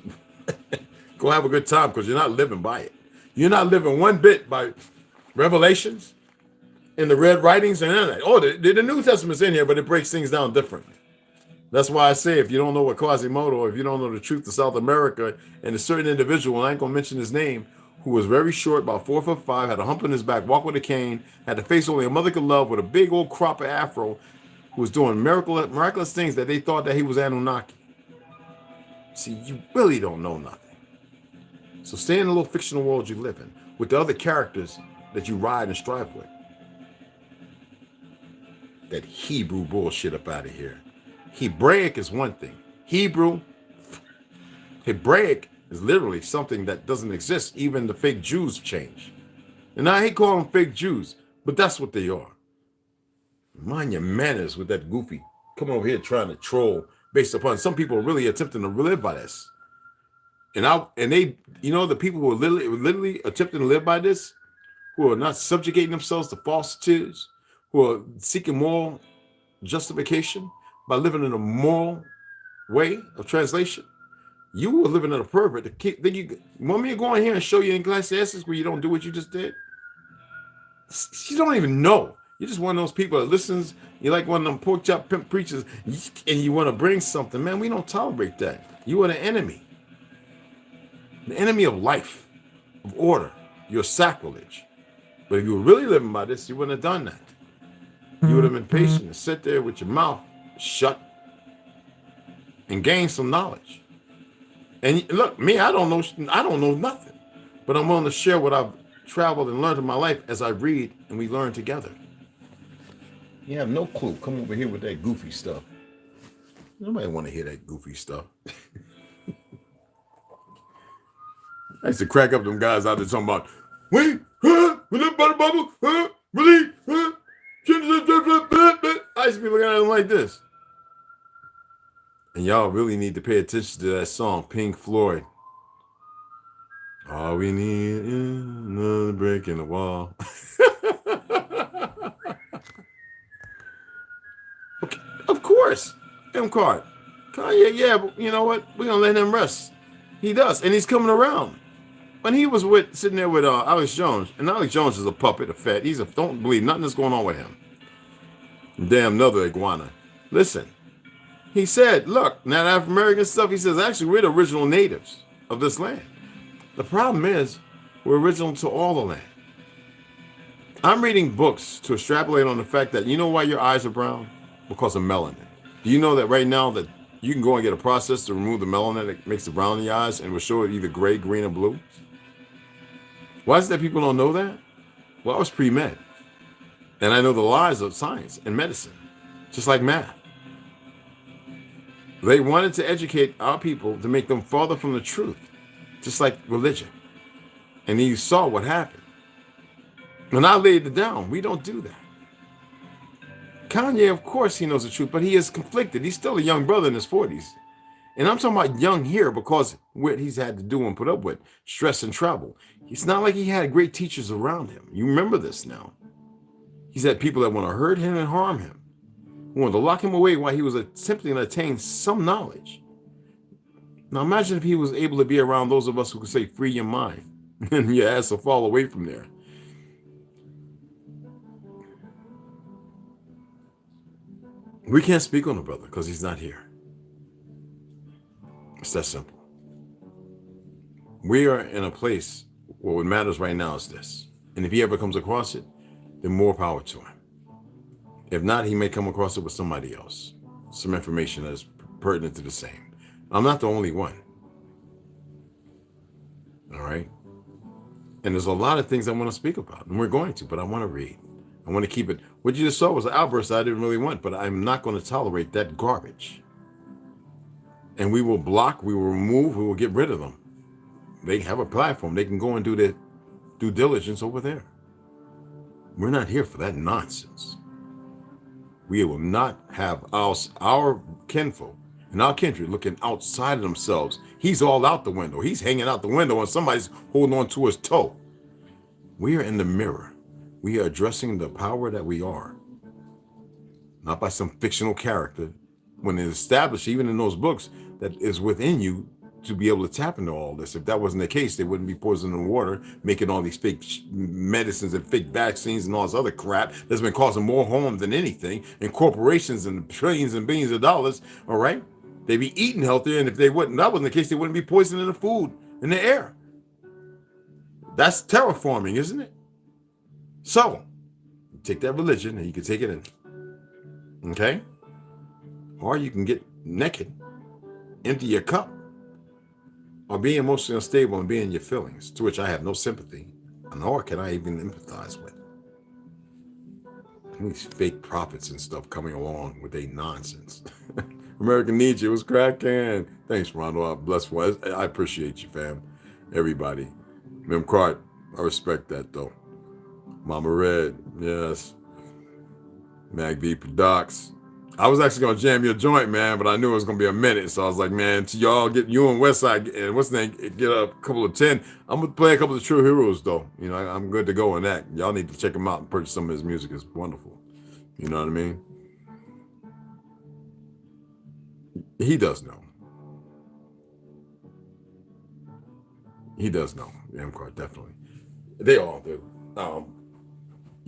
Go have a good time because you're not living by it. You're not living one bit by revelations and the red writings and none of that. Oh, the New Testament's in here, but it breaks things down differently. That's why I say if you don't know what Quasimodo, or if you don't know the truth of South America and a certain individual, and I ain't going to mention his name, who was very short, about 4'5", had a hump in his back, walked with a cane, had the face only a mother could love, with a big old crop of afro, who was doing miraculous things that they thought that he was Anunnaki. See, you really don't know nothing. So stay in the little fictional world you live in with the other characters that you ride and strive with. That Hebrew bullshit up out of here. Hebraic is one thing. Hebraic is literally something that doesn't exist. Even the fake Jews change. And I hate calling them fake Jews, but that's what they are. Mind your manners with that goofy coming over here trying to troll based upon some people are really attempting to live by this. And they, you know, the people who are literally attempting to live by this, who are not subjugating themselves to falsehoods, who are seeking moral justification by living in a moral way of translation. You were living in a pervert. Then you want me to go in here and show you in Ecclesiastes where you don't do what you just did? You don't even know. You're just one of those people that listens. You're like one of them pork chop pimp preachers, and you want to bring something. Man, we don't tolerate that. You are the enemy. The enemy of life, of order. You're sacrilege. But if you were really living by this, you wouldn't have done that. You would have been patient and sit there with your mouth shut and gain some knowledge. And look, me, I don't know nothing. But I'm willing to share what I've traveled and learned in my life as I read and we learn together. You have no clue. Come over here with that goofy stuff. Nobody want to hear that goofy stuff. I used to crack up them guys out there talking about, wait, bubble, really, I used to be looking at them like this. And y'all really need to pay attention to that song, Pink Floyd. All we need is another break in the wall. Okay, of course. M-Card. Kanye, yeah, but you know what? We're going to let him rest. He does, and he's coming around. When he was sitting there with Alex Jones, and Alex Jones is a puppet, a fat. Don't believe nothing that's going on with him. Damn another iguana. Listen, He said, look, now that African-American stuff, he says, actually, we're the original natives of this land. The problem is, we're original to all the land. I'm reading books to extrapolate on the fact that, you know why your eyes are brown? Because of melanin. Do you know that right now that you can go and get a process to remove the melanin that makes the brown in your eyes and will show it either gray, green, or blue? Why is it that people don't know that? Well, I was pre-med. And I know the lies of science and medicine, just like math. They wanted to educate our people to make them farther from the truth, just like religion. And then you saw what happened. When I laid it down, we don't do that. Kanye, of course, he knows the truth, but he is conflicted. He's still a young brother in his 40s. And I'm talking about young here because what he's had to do and put up with, stress and trouble. It's not like he had great teachers around him. You remember this now. He's had people that want to hurt him and harm him, who want to lock him away while he was attempting to attain some knowledge. Now imagine if he was able to be around those of us who could say, free your mind, and your ass will fall away from there. We can't speak on the brother because he's not here. It's that simple. We are in a place where what matters right now is this. And if he ever comes across it, then more power to him. If not, he may come across it with somebody else. Some information that is pertinent to the same. I'm not the only one. All right? And there's a lot of things I want to speak about. And we're going to, but I want to read. I want to keep it. What you just saw was an outburst I didn't really want, but I'm not going to tolerate that garbage. And we will block, we will remove, we will get rid of them. They have a platform. They can go and do their due diligence over there. We're not here for that nonsense. We will not have our kinfolk and our kindred looking outside of themselves. He's all out the window. He's hanging out the window and somebody's holding on to his toe. We are in the mirror. We are addressing the power that we are. Not by some fictional character. When it's established, even in those books, that is within you to be able to tap into all this. If that wasn't the case, they wouldn't be poisoning the water, making all these fake medicines and fake vaccines and all this other crap that's been causing more harm than anything. And corporations and trillions and billions of dollars, all right? They'd be eating healthier, and if they wouldn't, that wasn't the case, they wouldn't be poisoning the food in the air. That's terraforming, isn't it? So, you take that religion and you can take it in. Okay? Or you can get naked, empty your cup, or be emotionally unstable and be in your feelings, to which I have no sympathy, nor can I even empathize with. These fake prophets and stuff coming along with their nonsense. American needs you. It was cracking. Thanks, Ronald. Bless one. I appreciate you, fam. Everybody. Mem Cart, I respect that, though. Mama Red, yes. Mag V Products. I was actually gonna jam your joint, man, but I knew it was gonna be a minute, so I was like, man, to y'all get you and Westside and what's the name, get a couple of 10. I'm gonna play a couple of True Heroes though. You know, I'm good to go on that. Y'all need to check him out and purchase some of his music. It's wonderful. You know what I mean? He does know. He does know. MCAR, definitely. They all do.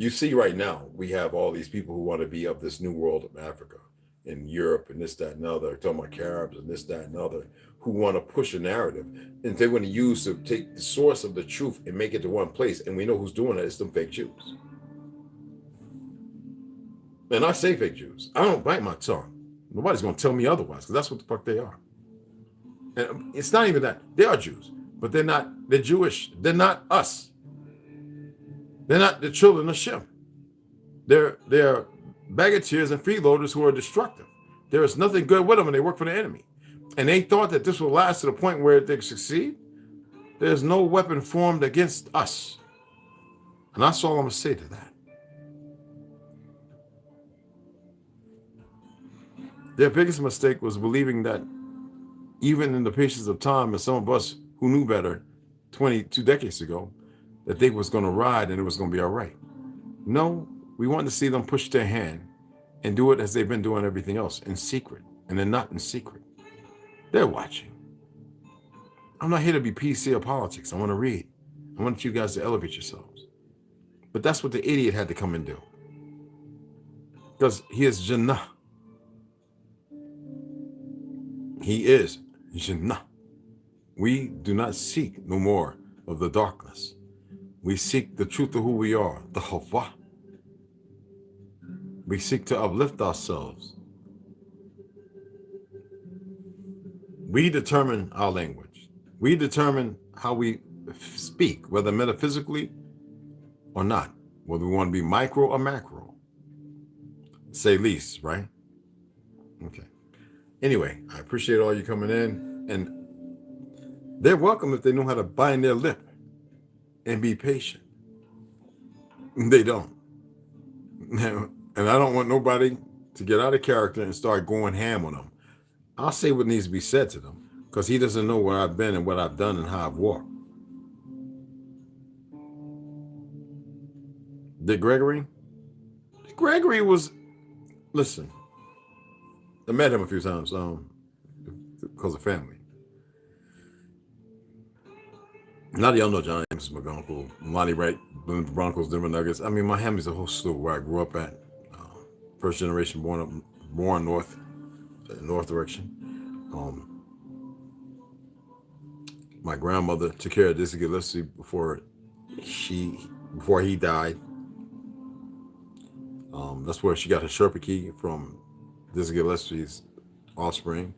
You see right now, we have all these people who want to be of this new world of Africa and Europe and this, that, and other, talking about Caribs and this, that, and other, who want to push a narrative. And they want to use to take the source of the truth and make it to one place. And we know who's doing that. It's them fake Jews. And I say fake Jews. I don't bite my tongue. Nobody's going to tell me otherwise, because that's what the fuck they are. And it's not even that. They are Jews, but they're not. They're Jewish. They're not us. They're not the children of Shem. They're bagateurs and freeloaders who are destructive. There is nothing good with them, and they work for the enemy. And they thought that this will last to the point where they succeed. There's no weapon formed against us. And that's all I'm going to say to that. Their biggest mistake was believing that even in the patience of time, and some of us who knew better 22 decades ago, that they was going to ride and it was going to be all right. No, we want to see them push their hand and do it as they've been doing everything else, in secret. And they're not in secret. They're watching. I'm not here to be PC or politics. I want to read. I want you guys to elevate yourselves. But that's what the idiot had to come and do. Because he is Jannah. He is Jinnah. We do not seek no more of the darkness. We seek the truth of who we are, the Hawa. We seek to uplift ourselves. We determine our language. We determine how we speak, whether metaphysically or not, whether we want to be micro or macro. Say least, right? Okay. Anyway, I appreciate all you coming in, and they're welcome if they know how to bind their lip and be patient. They don't. And I don't want nobody to get out of character and start going ham on them. I'll say what needs to be said to them, because he doesn't know where I've been and what I've done and how I've walked. Dick Gregory? Dick Gregory was, listen, I met him a few times because of family. Now y'all know John James, my uncle, Lonnie Wright, Broncos, Denver Nuggets. I mean, my family's a whole slew where I grew up at. First generation born north direction. My grandmother took care of Dizzy Gillespie before he died. That's where she got her Sherpa key from, Dizzy Gillespie's offspring.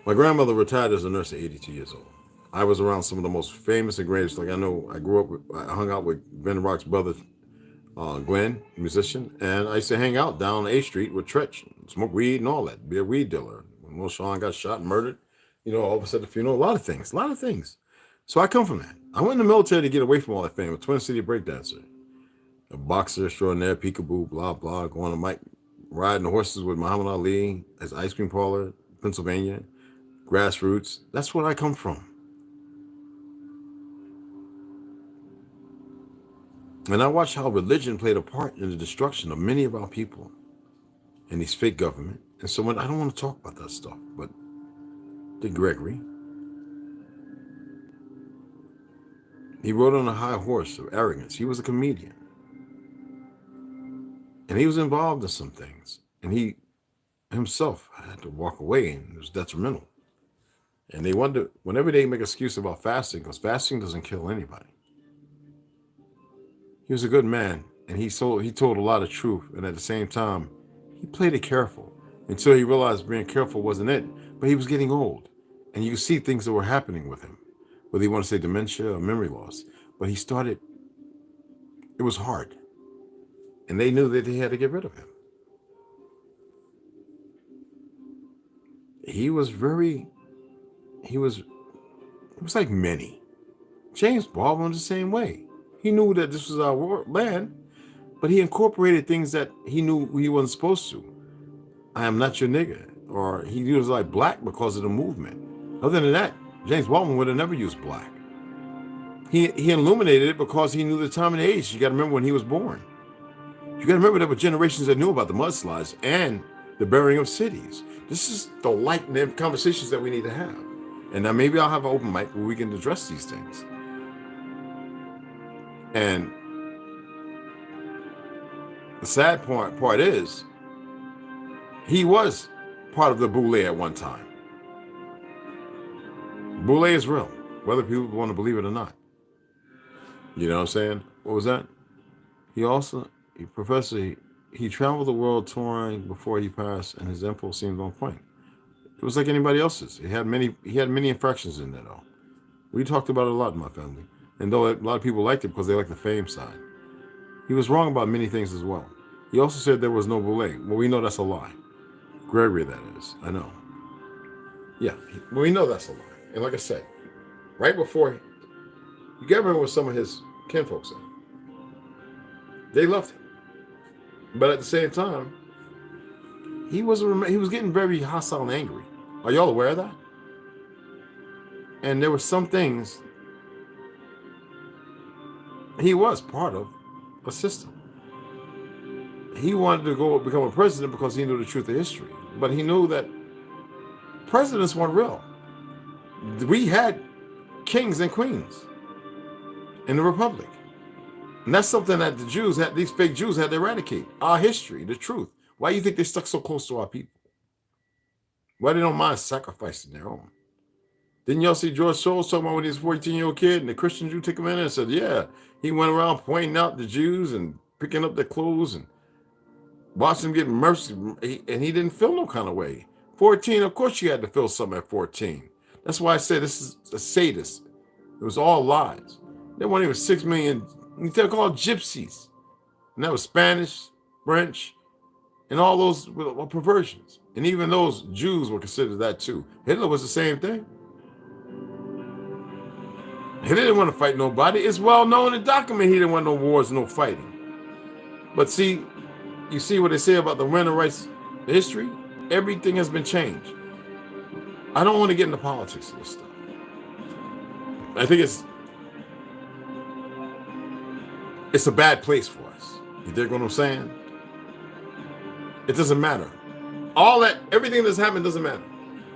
My grandmother retired as a nurse at 82 years old. I was around some of the most famous and greatest. Like I hung out with Ben Rock's brother, Glenn, musician, and I used to hang out down A Street with Tretch, smoke weed and all that, be a weed dealer. When Will Sean got shot and murdered, all of a sudden, a lot of things. So I come from that. I went in the military to get away from all that fame, a Twin City breakdancer, a boxer extraordinaire, peekaboo, blah, blah, going on the mic, riding the horses with Muhammad Ali, as ice cream parlor, Pennsylvania, grassroots. That's where I come from. And I watched how religion played a part in the destruction of many of our people and these fake government. And so I don't want to talk about that stuff, but Dick Gregory, he rode on a high horse of arrogance. He was a comedian. And he was involved in some things. And he himself had to walk away, and it was detrimental. And they wonder, whenever they make an excuse about fasting, because fasting doesn't kill anybody. He was a good man, and he told a lot of truth, and at the same time, he played it careful until he realized being careful wasn't it. But he was getting old, and you see things that were happening with him, whether you want to say dementia or memory loss. But it was hard, and they knew that they had to get rid of him. He was like many. James Baldwin was the same way. He knew that this was our land, but he incorporated things that he knew he wasn't supposed to. I am not your nigga. Or he was like black because of the movement. Other than that, James Baldwin would have never used black. He illuminated it because he knew the time and age. You got to remember when he was born. You got to remember there were generations that knew about the mudslides and the burying of cities. This is the light and conversations that we need to have. And now maybe I'll have an open mic where we can address these things. And the sad part is, he was part of the Boule at one time. Boule is real, whether people want to believe it or not. You know what I'm saying? What was that? He traveled the world touring before he passed, and his info seemed on point. It was like anybody else's. He had many infractions in there, though. We talked about it a lot in my family. And though a lot of people liked it because they liked the fame side, he was wrong about many things as well. He also said there was no Boule. Well, we know that's a lie. Gregory, that is. I know. Yeah, we know that's a lie. And like I said, right before, you got to remember what some of his kinfolk said. They loved him. But at the same time, he was getting very hostile and angry. Are y'all aware of that? And there were some things, he was part of a system. He wanted to become a president because he knew the truth of history. But he knew that presidents weren't real. We had kings and queens in the Republic. And that's something that these fake Jews had to eradicate. Our history, the truth. Why do you think they stuck so close to our people? Why they don't mind sacrificing their own? Didn't y'all see George Soros talking about when he was a 14-year-old kid and the Christian Jew took him in and said, yeah, he went around pointing out the Jews and picking up their clothes and watching them get mercy, and he didn't feel no kind of way. 14, of course you had to feel something at 14. That's why I said this is a sadist. It was all lies. There weren't even 6 million, they're called gypsies. And that was Spanish, French, and all those were perversions. And even those Jews were considered that too. Hitler was the same thing. He didn't want to fight nobody. It's well known and documented he didn't want no wars, no fighting. But see, you see what they say about the women's rights history? Everything has been changed. I don't want to get into politics of this stuff. I think it's a bad place for us. You dig what I'm saying? It doesn't matter. All that, everything that's happened doesn't matter.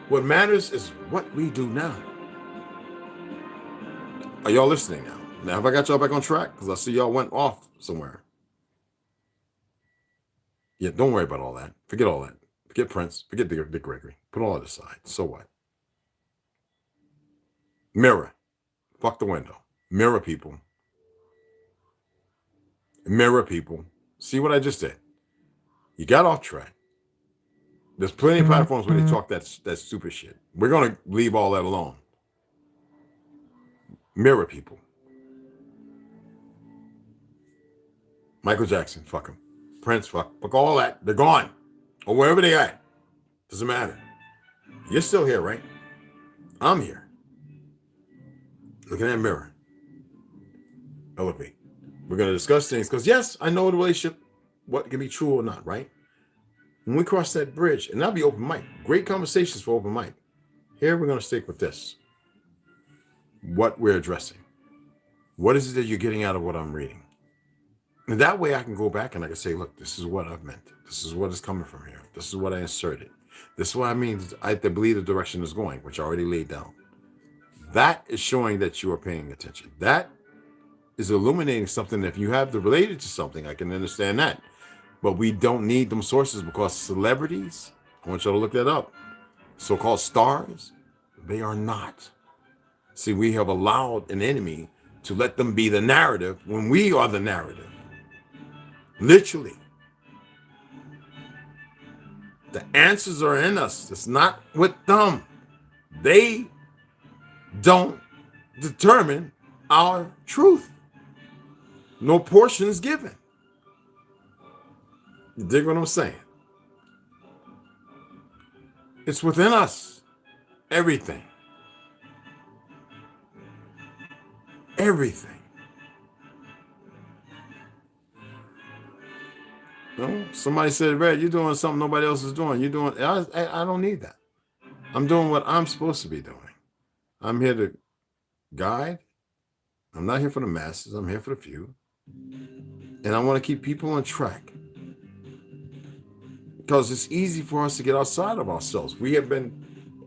What matters is what we do now. Are y'all listening now? Now, have I got y'all back on track? Because I see y'all went off somewhere. Yeah, don't worry about all that. Forget all that. Forget Prince. Forget Dick Gregory. Put all that aside. So what? Mirror. Fuck the window. Mirror people. Mirror people. See what I just did? You got off track. There's plenty of platforms where they talk that stupid shit. We're going to leave all that alone. Mirror people. Michael Jackson, fuck him. Prince, fuck all that. They're gone. Or wherever they at. Doesn't matter. You're still here, right? I'm here. Look in that mirror. Elevate. We're going to discuss things because, yes, I know the relationship, what can be true or not, right? When we cross that bridge, and that'll be open mic. Great conversations for open mic. Here, we're going to stick with this. What we're addressing. What is it that you're getting out of what I'm reading? And that way I can go back and I can say, look, this is what I've meant. This is what is coming from here. This is what I inserted. This is what I mean. I believe the direction is going, which I already laid down. That is showing that you are paying attention. That is illuminating something. If you have to relate it to something, I can understand that. But we don't need them sources because celebrities, I want you to look that up, so-called stars, they are not. See, we have allowed an enemy to let them be the narrative when we are the narrative. Literally. The answers are in us. It's not with them. They don't determine our truth. No portion is given. You dig what I'm saying? It's within us. Everything. Everything. No, somebody said, Red, you're doing something nobody else is doing. You're doing, I don't need that. I'm doing what I'm supposed to be doing. I'm here to guide. I'm not here for the masses. I'm here for the few. And I want to keep people on track. Because it's easy for us to get outside of ourselves. We have been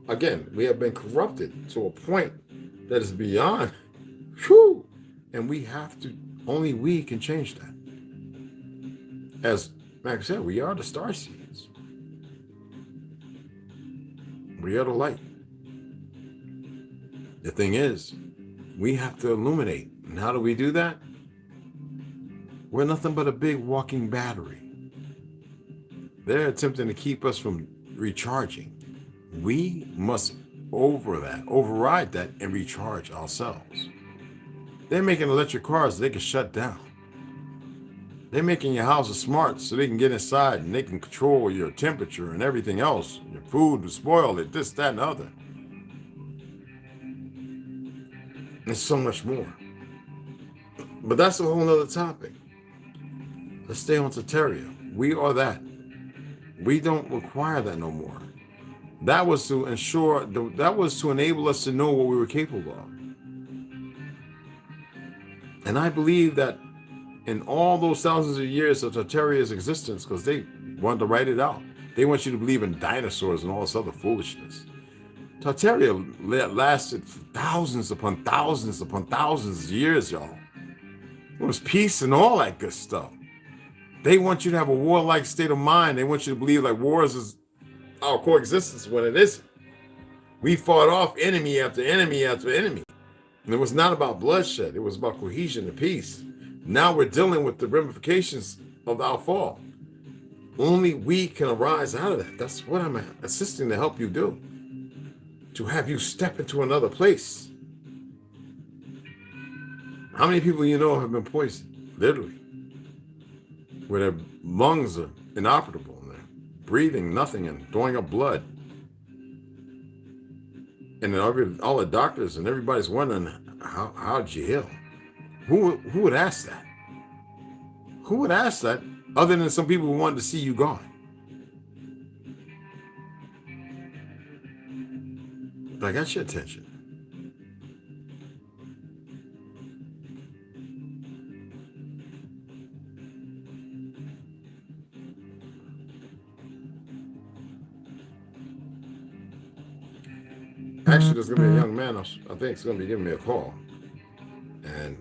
corrupted to a point that is beyond, whew, and we have to, only we can change that. As Max said, we are the star seeds. We are the light. The thing is, we have to illuminate. And how do we do that? We're nothing but a big walking battery. They're attempting to keep us from recharging. We must override that and recharge ourselves. They're making electric cars so they can shut down. They're making your houses smart so they can get inside and they can control your temperature and everything else. Your food will spoil it, this, that, and the other. There's so much more. But that's a whole nother topic. Let's stay on Soteria. We are that. We don't require that no more. That was to ensure, that was to enable us to know what we were capable of. And I believe that in all those thousands of years of Soteria's existence, because they wanted to write it out, they want you to believe in dinosaurs and all this other foolishness. Soteria lasted thousands upon thousands upon thousands of years, y'all. It was peace and all that good stuff. They want you to have a warlike state of mind. They want you to believe like wars is our coexistence when it isn't. We fought off enemy after enemy after enemy. And it was not about bloodshed. It was about cohesion and peace. Now we're dealing with the ramifications of our fall. Only we can arise out of that. That's what I'm assisting to help you do. To have you step into another place. How many people you know have been poisoned? Literally. Where their lungs are inoperable. And they're breathing nothing and throwing up blood. And then all the doctors and everybody's wondering, how'd you heal? Who would ask that? Who would ask that other than some people who wanted to see you gone? I got your attention. Actually, there's going to be a young man, I think it's going to be giving me a call. And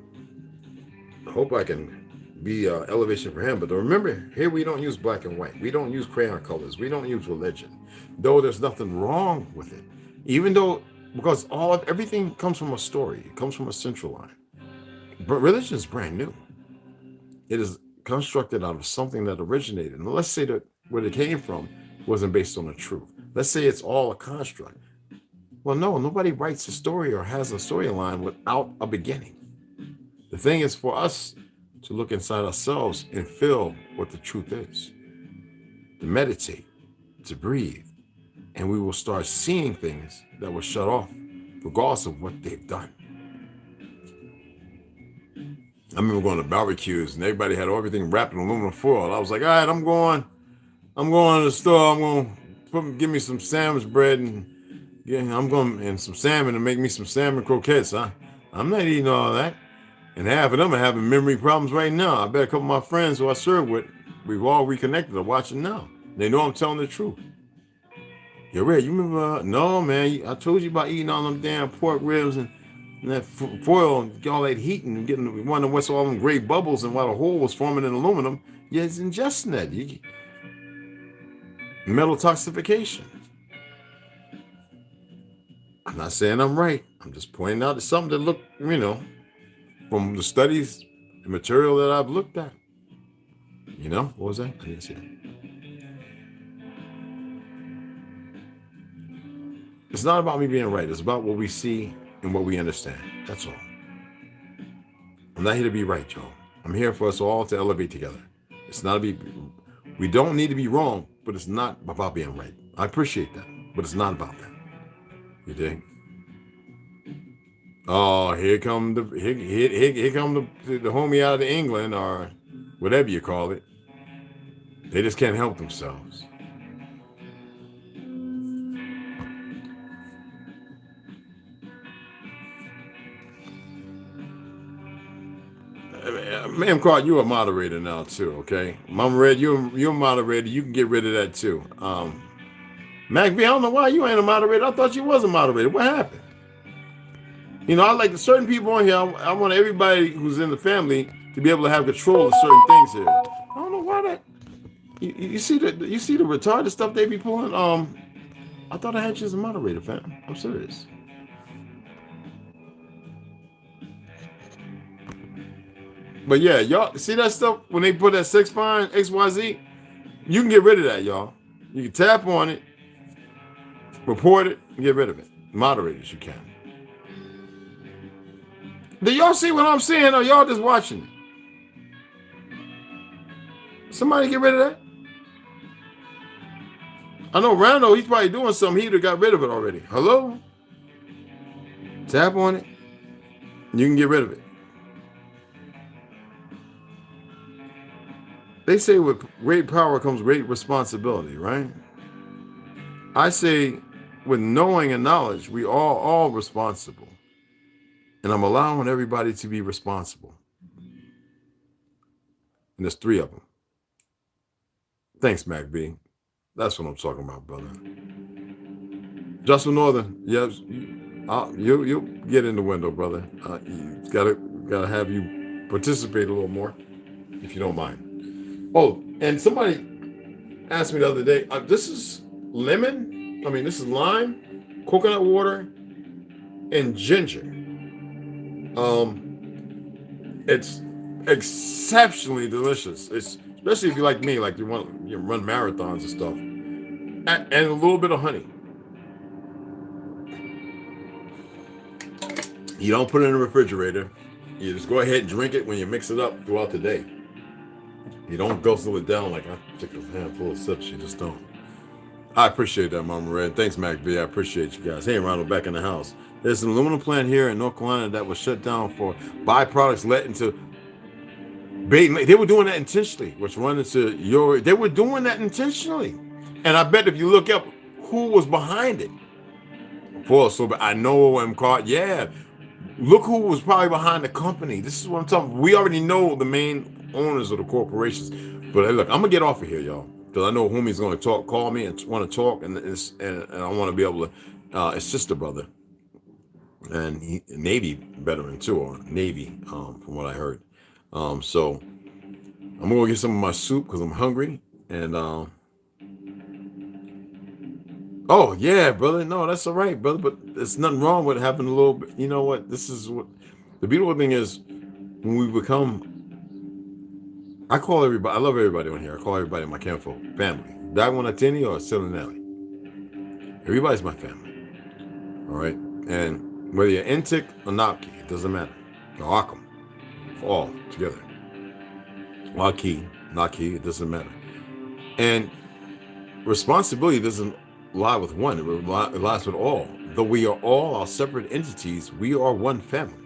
I hope I can be elevation for him. But remember, here we don't use black and white. We don't use crayon colors. We don't use religion. Though there's nothing wrong with it. Even though, because everything comes from a story. It comes from a central line. But religion is brand new. It is constructed out of something that originated. And let's say that where it came from wasn't based on the truth. Let's say it's all a construct. Well, no, nobody writes a story or has a storyline without a beginning. The thing is for us to look inside ourselves and feel what the truth is, to meditate, to breathe, and we will start seeing things that were shut off regardless of what they've done. I remember going to barbecues and everybody had everything wrapped in aluminum foil. I was like, all right, I'm going to the store. I'm going to give me some sandwich bread and and some salmon and make me some salmon croquettes. I'm not eating all that. And half of them are having memory problems right now. I bet a couple of my friends who I serve with, we've all reconnected, are watching now. They know I'm telling the truth. Yeah, Red, you remember? No, man, I told you about eating all them damn pork ribs and that foil and get all that heat and wondering what's all them gray bubbles and why the hole was forming in aluminum. Yeah, it's ingesting that. Metal toxification. I'm not saying I'm right. I'm just pointing out something that look, from the studies, the material that I've looked at. What was that? I didn't see that. It's not about me being right. It's about what we see and what we understand. That's all. I'm not here to be right, y'all. I'm here for us all to elevate together. It's not we don't need to be wrong, but it's not about being right. I appreciate that, but it's not about that. You dig? Oh, here come the homie out of England or whatever you call it. They just can't help themselves. Ma'am Card, you're a moderator now too, okay? Mama Red, you're a moderator. You can get rid of that too. Mac B, I don't know why you ain't a moderator. I thought you was a moderator. What happened? I like the certain people on here. I want everybody who's in the family to be able to have control of certain things here. I don't know why that. You see the retarded stuff they be pulling. I thought I had you as a moderator, fam. I'm serious. But yeah, y'all see that stuff when they put that 6 fine XYZ. You can get rid of that, y'all. You can tap on it, report it, and get rid of it. Moderators, you can. Do y'all see what I'm saying, or y'all just watching it? Somebody get rid of that? I know Rando, he's probably doing something. He'd have got rid of it already. Hello? Tap on it. You can get rid of it. They say with great power comes great responsibility, right? I say with knowing and knowledge, we are all responsible. And I'm allowing everybody to be responsible. And there's 3 of them. Thanks, Mac B. That's what I'm talking about, brother. Justin Northern, yes, you'll get in the window, brother. Gotta have you participate a little more, if you don't mind. Oh, and somebody asked me the other day, this is lemon. I mean, this is lime, coconut water, and ginger. It's exceptionally delicious. It's especially if you like me, like you run marathons and stuff, and a little bit of honey. You don't put it in the refrigerator. You just go ahead and drink it when you mix it up throughout the day. You don't guzzle it down like I took a handful of sips. You just don't. I appreciate that, Mama Red. Thanks, Mac V. I appreciate you guys. Hey, Ronald, back in the house. There's an aluminum plant here in North Carolina that was shut down for byproducts led into bait. They were doing that intentionally, which run into your. They were doing that intentionally, and I bet if you look up who was behind it, I know I'm caught. Yeah, look who was probably behind the company. This is what I'm talking. We already know the main owners of the corporations. But hey, look, I'm gonna get off of here, y'all, because I know homie's gonna call me and want to talk, and I want to be able to. His sister brother, and he Navy veteran too, or Navy, from what I heard. So I'm gonna get some of my soup because I'm hungry, and oh yeah, brother, no, that's all right, brother. But there's nothing wrong with having a little bit. You know what? This is what the beautiful thing is when we become. I call everybody. I love everybody on here. I call everybody my kinfolk, family. Dagwanatini or Silinelli. Everybody's my family. All right, and whether you're Intik or Naki, it doesn't matter. Or Akum, all together. Waki, Naki, it doesn't matter. And responsibility doesn't lie with one; it lies with all. Though we are all our separate entities, we are one family.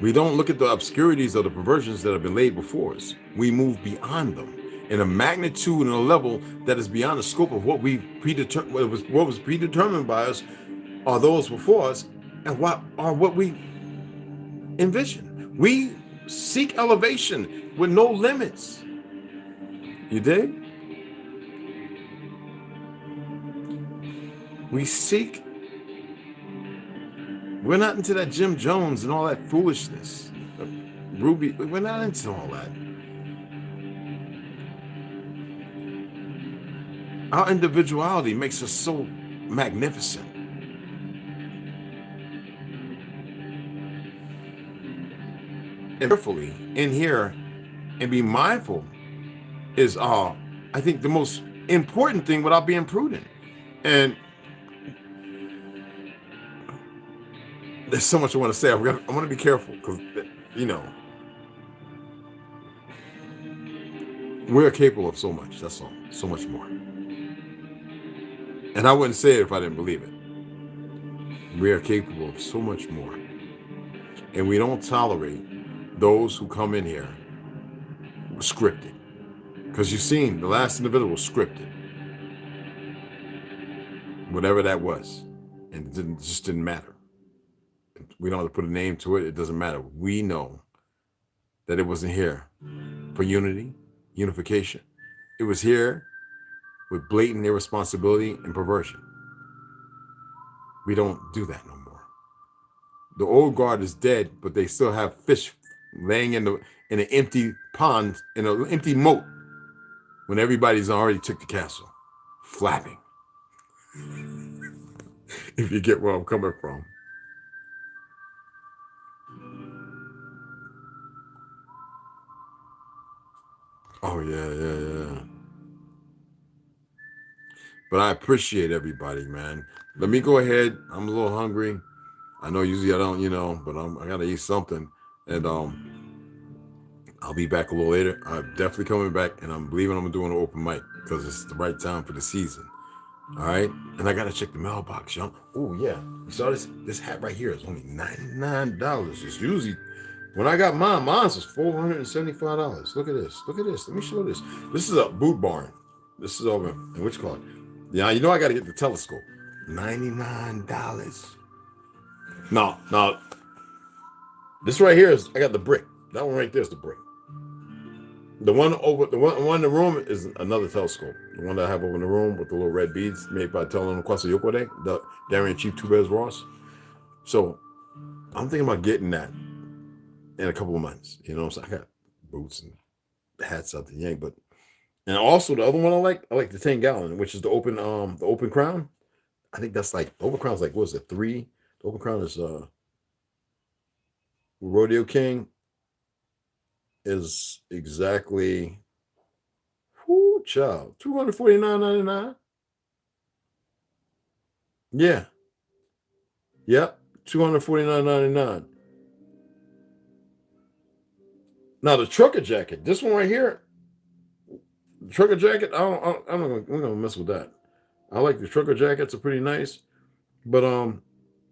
We don't look at the obscurities or the perversions that have been laid before us. We move beyond them in a magnitude and a level that is beyond the scope of what we predetermined. What was predetermined by us, are those before us, and what we envision. We seek elevation with no limits. You dig? We seek. We're not into that Jim Jones and all that foolishness. Ruby, we're not into all that. Our individuality makes us so magnificent. And carefully in here and be mindful is, I think, the most important thing without being prudent. And there's so much I want to say. I want to be careful because, we're capable of so much. That's all. So much more. And I wouldn't say it if I didn't believe it. We are capable of so much more. And we don't tolerate those who come in here scripted. Because you've seen the last individual was scripted. Whatever that was. And it just didn't matter. We don't have to put a name to it. It doesn't matter. We know that it wasn't here for unity, unification. It was here with blatant irresponsibility and perversion. We don't do that no more. The old guard is dead, but they still have fish laying in an empty pond, in an empty moat, when everybody's already took the castle, flapping. If you get where I'm coming from. Oh, yeah. But I appreciate everybody, man. Let me go ahead. I'm a little hungry. I know usually I don't, but I got to eat something. And I'll be back a little later. I'm definitely coming back, and I'm believing I'm doing an open mic because it's the right time for the season. All right? And I got to check the mailbox, y'all. Oh, yeah. You saw this hat right here is only $99. It's usually... When I got mine was $475. Look at this. Let me show this. This is a Boot Barn. This is over in which called? Yeah, I got to get the telescope. $99. No. This right here is, I got the brick. That one right there is the brick. The one in the room is another telescope. The one that I have over in the room with the little red beads made by Telon Kwasi Yokode, the Darian Chief Two Bears Ross. So I'm thinking about getting that in a couple of months. You know what I'm saying? I got boots and hats out the yank, but And also the other one I like the 10-gallon, which is the open crown. I think that's like the open crown's like, what is it, 3? The open crown is Rodeo King is exactly, whoo, child, $249.99. Yeah. Yep. $249.99. Now the trucker jacket, this one right here, the trucker jacket, we're gonna mess with that. I like the trucker jackets, are pretty nice. But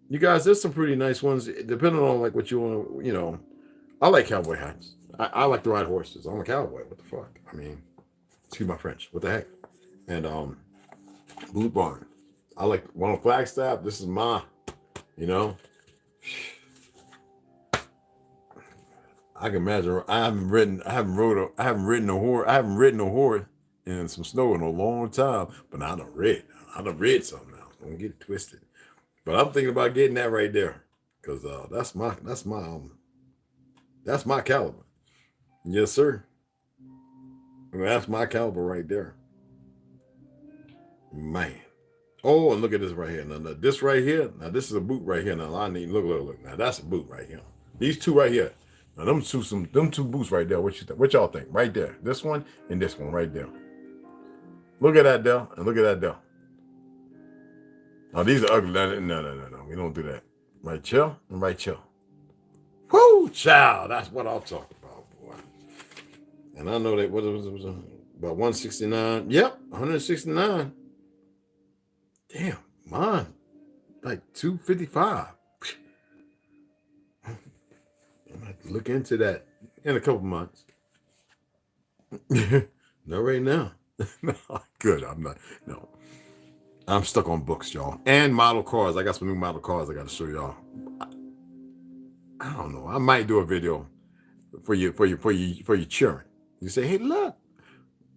you guys, there's some pretty nice ones, depending on like what you want to, I like cowboy hats. I like to ride horses. I'm a cowboy. What the fuck? I mean, excuse my French. What the heck? And Boot Barn. I like one on Flagstaff. This is my, you know. I can imagine. I haven't ridden a horse in some snow in a long time. But I done rid something now. Don't get it twisted. But I'm thinking about getting that right there, because that's my caliber. Yes, sir. That's my caliber right there, man. Oh, and look at this right here. Now this right here. Now this is a boot right here. Now I need look. Now that's a boot right here. These two right here. Now them two boots right there. What y'all think? Right there. This one and this one right there. Look at that there, and look at that there. Now these are ugly. No. We don't do that. Right chill and right chill. Whoo, child. That's what I'm talking about, boy. And I know that what was about 169. Yep, 169. Damn, mine like 255. I'm gonna have to look into that in a couple months. Not right now. No, good. I'm not. No, I'm stuck on books, y'all, and model cars. I got some new model cars I got to show y'all. I don't know. I might do a video for you cheering. You say, hey, look,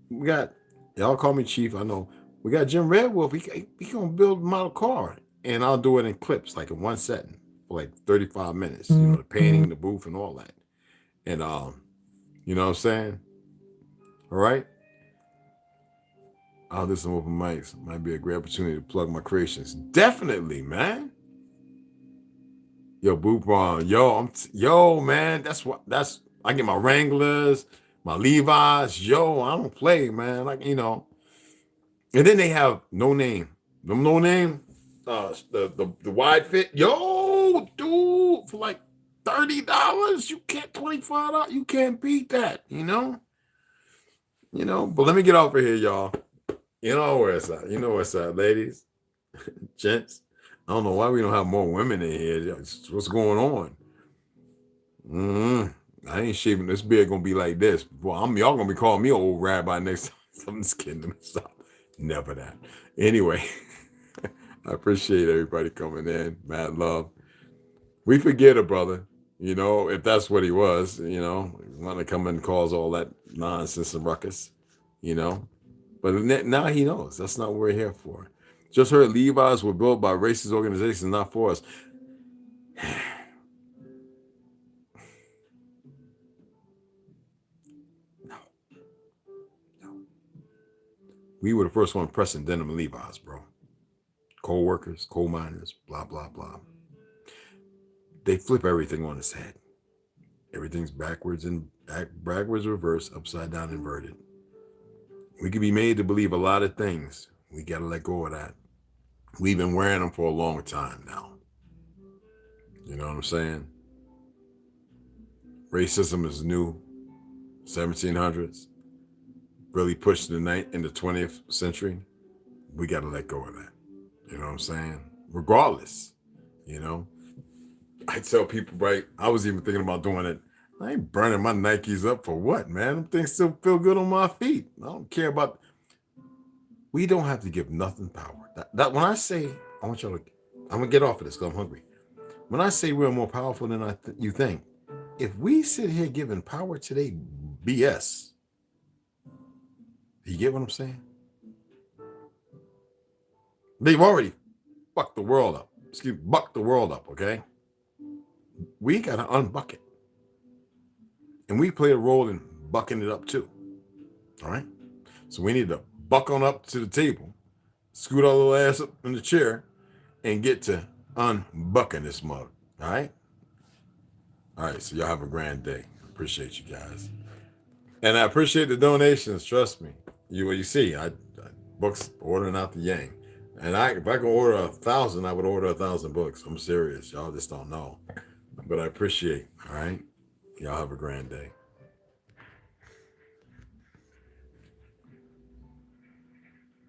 we got, y'all call me Chief. I know we got Jim Red Wolf. He gonna build a model car, and I'll do it in clips, like in one setting for like 35 minutes. The painting, the booth, and all that. And you know what I'm saying? All right. I'll do some open mics. Might be a great opportunity to plug my creations. Definitely, man. Yo, Boot Barn. Yo, man. I get my Wranglers, my Levi's. Yo, I don't play, man. Like, And then they have No Name. No Name. The wide fit. Yo, dude, for like $30, you can't $25. You can't beat that. But let me get off of here, y'all. You know where it's at, ladies, gents. I don't know why we don't have more women in here. What's going on? I ain't shaving this beard gonna be like this. Well, y'all gonna be calling me an old rabbi next time. I'm just kidding. Stop. Never that. Anyway, I appreciate everybody coming in. Mad love. We forget it, brother. If that's what he was, want to come and cause all that nonsense and ruckus, But now he knows that's not what we're here for. Just heard Levi's were built by racist organizations, not for us. No. We were the first one pressing denim and Levi's, bro. Coal workers, coal miners, blah, blah, blah. They flip everything on its head. Everything's backwards, reverse, upside down, inverted. We can be made to believe a lot of things. We got to let go of that. We've been wearing them for a long time now. You know what I'm saying? Racism is new. 1700s. Really pushed in the 20th century. We got to let go of that. You know what I'm saying? Regardless, I tell people, right? I was even thinking about doing it. I ain't burning my Nikes up for what, man? Them things still feel good on my feet. I don't care about. We don't have to give nothing power. That when I say, I want y'all to, I'm gonna get off of this because I'm hungry. When I say we're more powerful than you think, if we sit here giving power today, BS. You get what I'm saying? They've already fucked the world up. Bucked the world up, okay? We gotta unbuck it. And we play a role in bucking it up too. All right? So we need to buck on up to the table, scoot our little ass up in the chair, and get to unbucking this mug. All right? All right, so y'all have a grand day. Appreciate you guys. And I appreciate the donations, trust me. You see, I books ordering out the yang. And if I could order 1,000, I would order 1,000 books. I'm serious. Y'all just don't know. But I appreciate, all right? Y'all have a grand day.